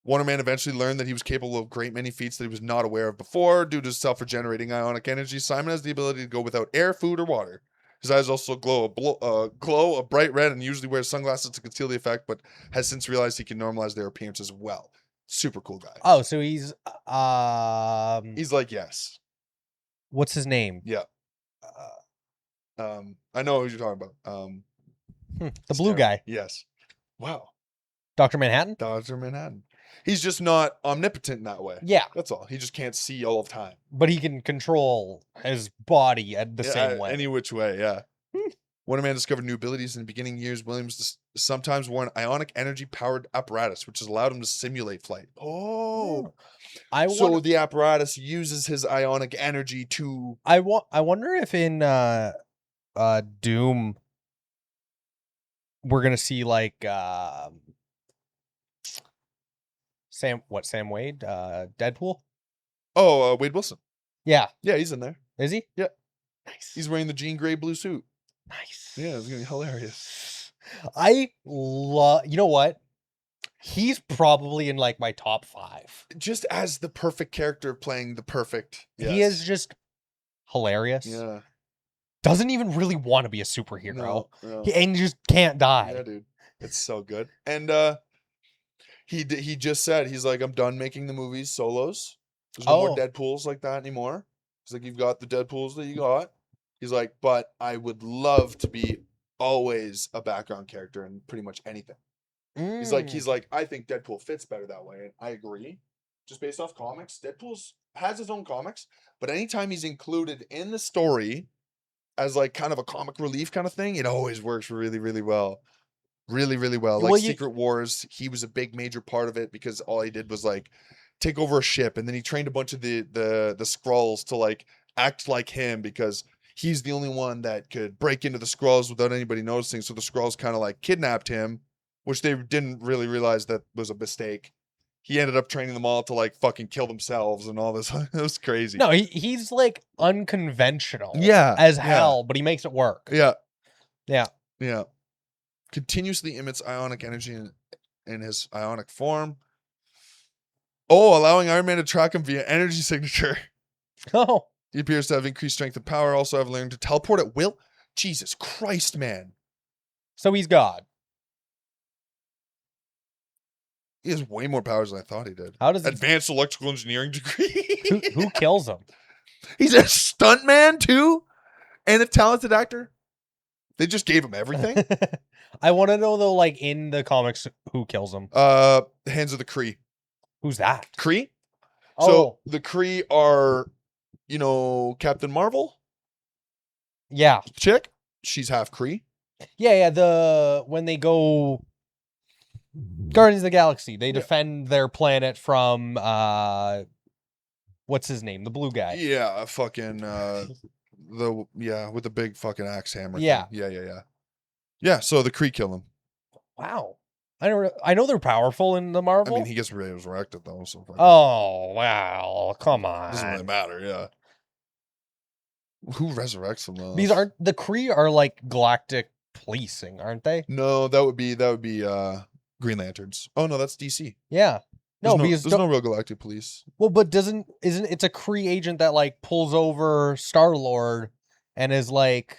Wonder Man eventually learned that he was capable of a great many feats that he was not aware of before due to self-regenerating ionic energy. Simon has the ability to go without air, food, or water. His eyes also glow a bright red and usually wears sunglasses to conceal the effect, but has since realized he can normalize their appearance as well. Super cool guy. Oh, so he's like, yes. What's his name? Yeah. I know who you're talking about. The blue guy. Yes. Wow. Dr. Manhattan? Dr. Manhattan. He's just not omnipotent in that way. Yeah. That's all. He just can't see all the time. But he can control his body at the same way. Any which way, yeah. Wonder Man discovered new abilities in the beginning years. Williams sometimes wore an ionic energy-powered apparatus, which has allowed him to simulate flight. Oh. So the apparatus uses his ionic energy to... I wonder if in Doom we're going to see like... Sam Wade? Deadpool? Oh, Wade Wilson. Yeah. Yeah, he's in there. Is he? Yeah. Nice. He's wearing the jean gray blue suit. Nice. Yeah, it's going to be hilarious. I love... You know what? He's probably in like my top 5. Just as the perfect character playing the perfect... Yes. He is just hilarious. Yeah. Doesn't even really want to be a superhero. No. And just can't die. Yeah, dude. It's so good. And he just said, he's like, I'm done making the movies solos. There's no more Deadpools like that anymore. He's like, you've got the Deadpools that you got. He's like, but I would love to be always a background character in pretty much anything. He's like, I think Deadpool fits better that way. And I agree. just based off comics. Deadpool's has his own comics, but anytime he's included in the story as like kind of a comic relief kind of thing, it always works really, really well. Really, really well. Like Secret Wars, he was a big major part of it because all he did was like take over a ship, and then he trained a bunch of the Skrulls to like act like him because he's the only one that could break into the Skrulls without anybody noticing. So the Skrulls kind of like kidnapped him, which they didn't really realize that was a mistake. He ended up training them all to like fucking kill themselves and all this. It was crazy. No, he's like unconventional. Yeah. As hell, but he makes it work. Yeah. Yeah. Yeah. Continuously emits ionic energy in his ionic form. Oh, allowing Iron Man to track him via energy signature. Oh. He appears to have increased strength and power. Also have learned to teleport at will. Jesus Christ, man. So he's God. He has way more powers than I thought he did. How does advanced electrical engineering degree? who kills him? He's a stuntman too, and a talented actor. They just gave him everything. I want to know though, like in the comics, who kills him? Hands of the Kree. Who's that? Kree. Oh. So the Kree are, you know, Captain Marvel. Yeah. Chick. She's half Kree. Yeah. When they go Guardians of the Galaxy, they defend their planet from what's his name? The blue guy. Yeah, fucking with the big fucking axe hammer. Yeah. Thing. Yeah, so the Kree kill him. Wow. I know they're powerful in the Marvel. I mean, he gets resurrected though, so oh wow, come on. Doesn't really matter, yeah. Who resurrects him though? These aren't the Kree are like galactic policing, aren't they? No, that would be Green Lanterns. Oh no, that's DC. Yeah. No, there's no real galactic police. Well, but isn't it's a Kree agent that like pulls over Star-Lord and is like,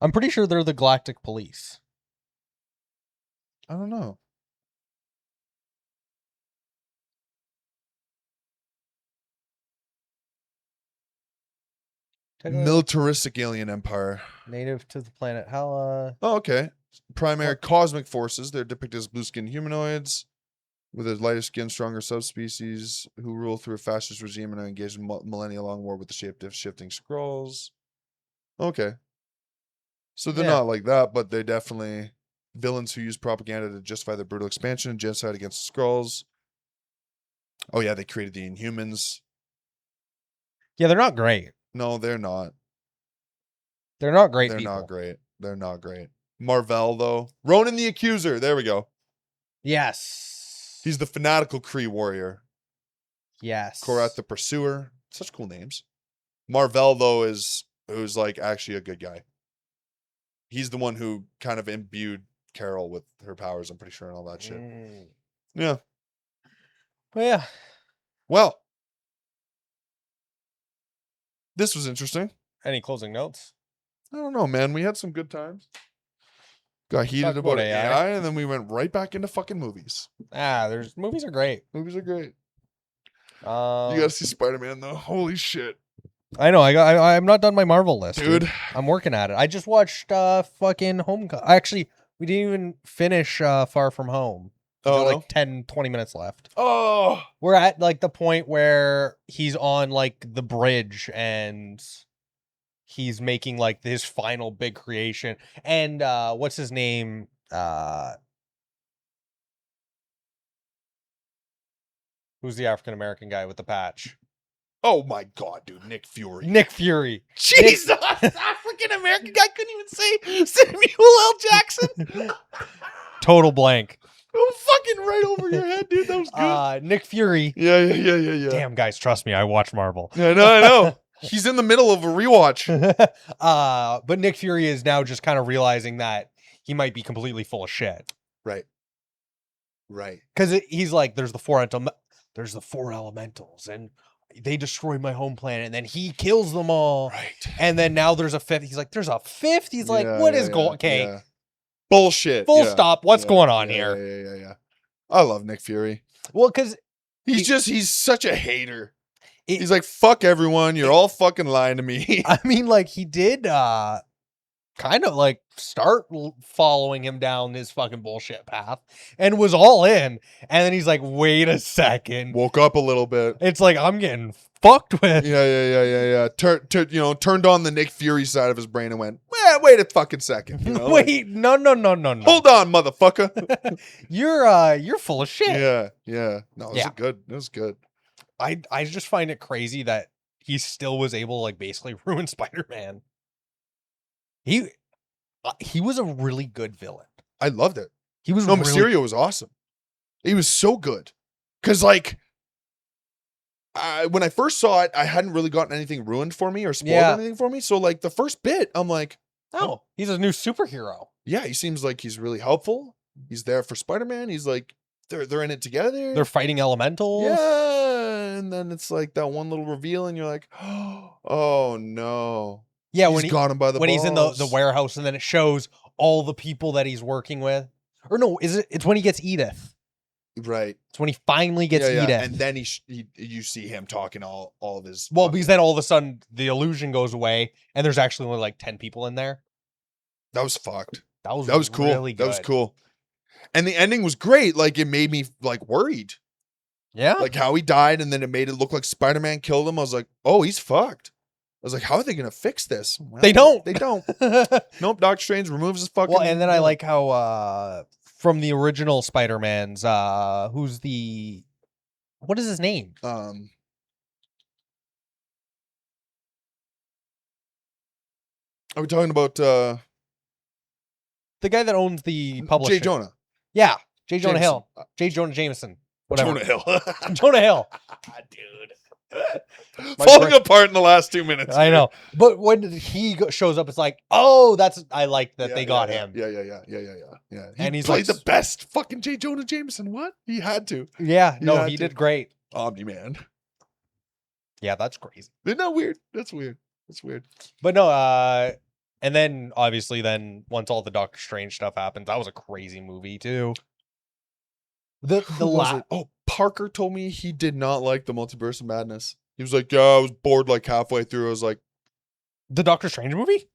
I'm pretty sure they're the galactic police. I don't know. Militaristic alien empire. Native to the planet. How Oh, okay. Primary cosmic forces. They're depicted as blue-skinned humanoids with a lighter skin, stronger subspecies who rule through a fascist regime and are engaged in millennia-long war with the shape-shifting Skrulls. Okay. So they're not like that, but they're definitely villains who use propaganda to justify their brutal expansion and genocide against the Skrulls. Oh yeah, they created the Inhumans. Yeah, they're not great. No, they're not. They're not great. They're not great. They're not great. Marvel though. Ronan the Accuser. There we go. Yes. He's the fanatical Kree warrior. Yes. Korath the Pursuer. Such cool names. Marvel though who's like actually a good guy. He's the one who kind of imbued Carol with her powers, I'm pretty sure, and all that shit. Yeah. Well, yeah. Well, this was interesting. Any closing notes? I don't know, man. We had some good times. Got heated about AI, and then we went right back into fucking movies. Movies are great. Movies are great. You gotta see Spider-Man though. Holy shit. I know. I'm not done my Marvel list, dude. I'm working at it. I just watched fucking Actually, we didn't even finish Far From Home. Oh, like 10, 20 minutes left. Oh, we're at like the point where he's on like the bridge and he's making like his final big creation. And what's his name? Who's the African American guy with the patch? Oh my god, dude, Nick Fury. Nick Fury. Jesus, African American guy couldn't even say Samuel L. Jackson. Total blank. Oh, fucking right over your head, dude. That was good. Nick Fury. Yeah. Damn, guys, trust me, I watch Marvel. Yeah, I know. He's in the middle of a rewatch. But Nick Fury is now just kind of realizing that he might be completely full of shit. Right. Because he's like, there's the four elementals, and they destroyed my home planet, and then he kills them all. Right. And then now there's a fifth. He's like, there's a fifth? He's like, what is going on? Okay. Yeah. Bullshit. Full stop. What's going on here? Yeah. I love Nick Fury. Well, because he's such a hater. He's like, fuck everyone. You're all fucking lying to me. I mean, like, he did kind of like start following him down this fucking bullshit path and was all in. And then he's like, wait a second. Woke up a little bit. It's like, I'm getting fucked with. Yeah. Turned on the Nick Fury side of his brain and went, well, wait a fucking second. You know? Wait, no. Hold on, motherfucker. You're full of shit. Yeah. No, it was good. It was good. I just find it crazy that he still was able to like basically ruin Spider-Man. He was a really good villain. I loved it. He was Mysterio was awesome. He was so good. Because like, when I first saw it, I hadn't really gotten anything ruined for me or spoiled anything for me. So like the first bit, I'm like, oh, he's a new superhero. Yeah, he seems like he's really helpful. He's there for Spider-Man. He's like, they're in it together. They're fighting elementals. Yeah, and then it's like that one little reveal, and you're like, oh no. Yeah, he's got him by the when balls. he's in the warehouse, and then it shows all the people that he's working with. Or no, it's when he gets Edith. Right. It's when he finally gets Edith, and then you see him talking all of his. Well, because then all of a sudden the illusion goes away, and there's actually only like 10 people in there. That was fucked. That was cool. Really good. That was cool. And the ending was great. Like, it made me like worried. Yeah. Like how he died, and then it made it look like Spider-Man killed him. I was like, oh, he's fucked. I was like, how are they gonna fix this? Well, they don't. Nope. Doctor Strange removes his fucking. Well, and then I like how from the original Spider-Man's, what is his name? Are we talking about the guy that owns the publisher? J. Jonah. Yeah, J. Jonah Jameson. Hill. J. Jonah Jameson. Whatever. Jonah Hill. Jonah Hill. Dude. Falling apart in the last 2 minutes. I know. But when he shows up, it's like, oh, I like that they got him. Yeah. And he's played like the best fucking J. Jonah Jameson. What? He had to. Yeah, he did great. Omni-Man. Yeah, that's crazy. Isn't that weird? That's weird. But no, and then obviously once all the Doctor Strange stuff happens, that was a crazy movie too. Parker told me he did not like the Multiverse of Madness. He was like, yeah, I was bored like halfway through. I was like, the Doctor Strange movie?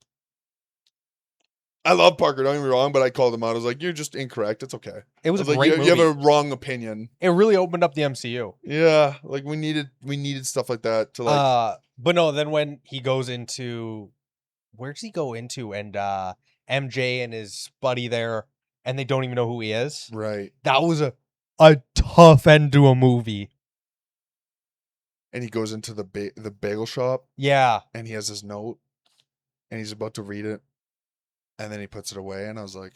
I love Parker, don't get me wrong, but I called him out. I was like, you're just incorrect. It's okay. It was a great movie. You have a wrong opinion. It really opened up the MCU. Yeah, like we needed stuff like that to like. But no, then when he goes into, where does he go into? And MJ and his buddy there, and they don't even know who he is. Right. That was a tough end to a movie. And he goes into the bagel shop. Yeah. And he has his note, and he's about to read it, and then he puts it away, and I was like,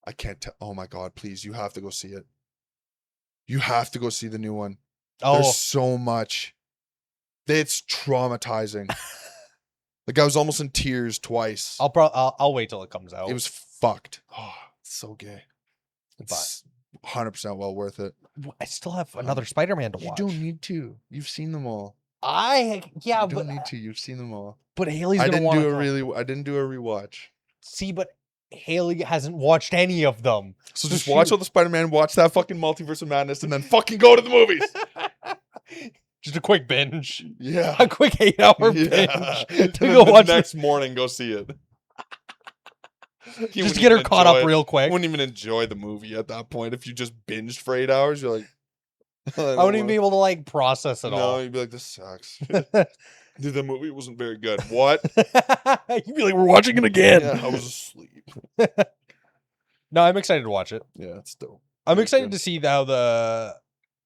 I can't tell. Oh my God, please, you have to go see it. You have to go see the new one. Oh. There's so much. It's traumatizing. Like, I was almost in tears twice. I'll wait till it comes out. It was fucked. Oh, it's so gay. It's 100% well worth it. I still have another Spider-Man to watch. You don't need to. You've seen them all. You don't need to. You've seen them all. But Haley's gonna want to. I didn't do a rewatch. See, but Haley hasn't watched any of them. So just watch all the Spider-Man, watch that fucking Multiverse of Madness, and then fucking go to the movies. Just a quick binge. Yeah. A quick 8-hour binge. To go watch next morning, go see it. Just get her caught up real quick. You wouldn't even enjoy the movie at that point if you just binged for 8 hours. You're like, I wouldn't even be able to like process it all. No, you'd be like, this sucks. Dude, the movie wasn't very good. What? You'd be like, we're watching it again. Yeah, I was asleep. No, I'm excited to watch it. Yeah, it's dope. I'm excited to see how the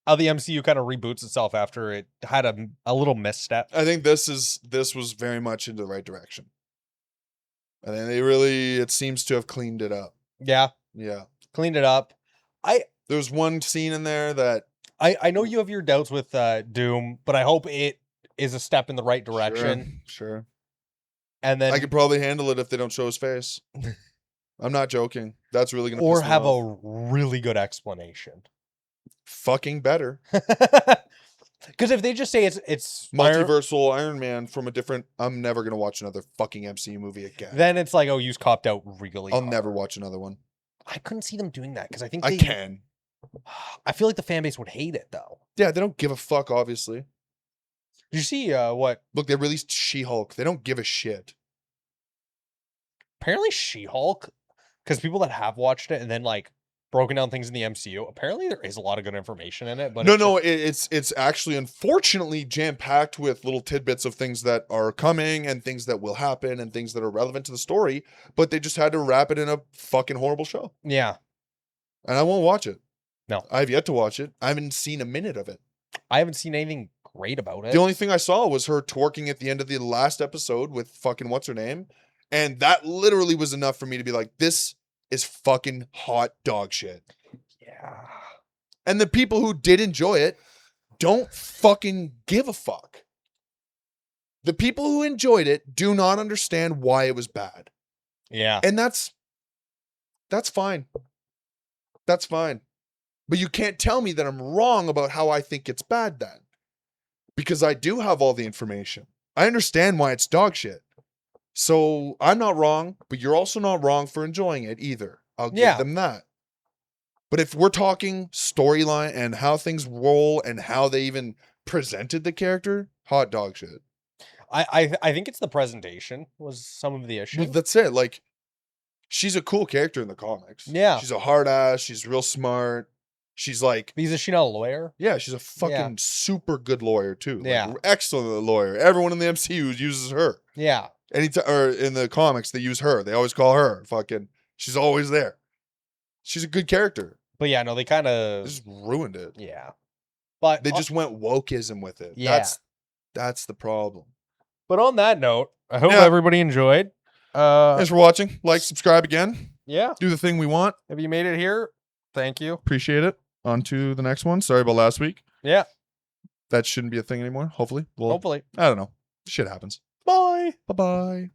MCU kind of reboots itself after it had a little misstep. I think this was very much in the right direction. And then it seems to have cleaned it up. Yeah. Cleaned it up. There's one scene in there that I know you have your doubts with Doom, but I hope it is a step in the right direction. Sure. And then I could probably handle it if they don't show his face. I'm not joking. That's really gonna or piss me have off. a really good explanation. Fucking better. Because if they just say it's multiversal Iron Man from a different, I'm never gonna watch another fucking MCU movie again. Then it's like, oh, you copped out really. I'll never watch another one. I couldn't see them doing that because I think I can. I feel like the fan base would hate it though. Yeah, they don't give a fuck. Obviously. Did you see what? Look, they released She-Hulk. They don't give a shit. apparently She-Hulk, because people that have watched it and then like broken down things in the MCU, apparently there is a lot of good information in it. But it's actually unfortunately jam packed with little tidbits of things that are coming and things that will happen and things that are relevant to the story. But they just had to wrap it in a fucking horrible show, yeah, and I won't watch it. No. I've yet to watch it. I haven't seen a minute of it. I haven't seen anything great about it. The only thing I saw was her twerking at the end of the last episode with fucking what's her name, and that literally was enough for me to be like, this is fucking hot dog shit. Yeah. And the people who did enjoy it don't fucking give a fuck. The people who enjoyed it do not understand why it was bad. Yeah. And that's fine. That's fine. But you can't tell me that I'm wrong about how I think it's bad then. Because I do have all the information. I understand why it's dog shit. So I'm not wrong, but you're also not wrong for enjoying it either. I'll give them that. But if we're talking storyline and how things roll and how they even presented the character, hot dog shit. I think it's the presentation was some of the issue. Well, that's it. Like, she's a cool character in the comics. Yeah. She's a hard ass. She's real smart. She's like, is she not a lawyer? Yeah, she's a fucking super good lawyer too. Yeah. Like, excellent lawyer. Everyone in the MCU uses her. Yeah. Anytime, or in the comics, they use her. They always call her fucking. She's always there. She's a good character. But yeah, no, they kind of just ruined it. Yeah. But they just went wokeism with it. Yeah. That's the problem. But on that note, I hope everybody enjoyed. Thanks for watching. Like, subscribe again. Yeah. Do the thing we want. If you made it here, thank you. Appreciate it. On to the next one. Sorry about last week. Yeah. That shouldn't be a thing anymore. Hopefully. Hopefully. I don't know. Shit happens. Bye. Bye-bye.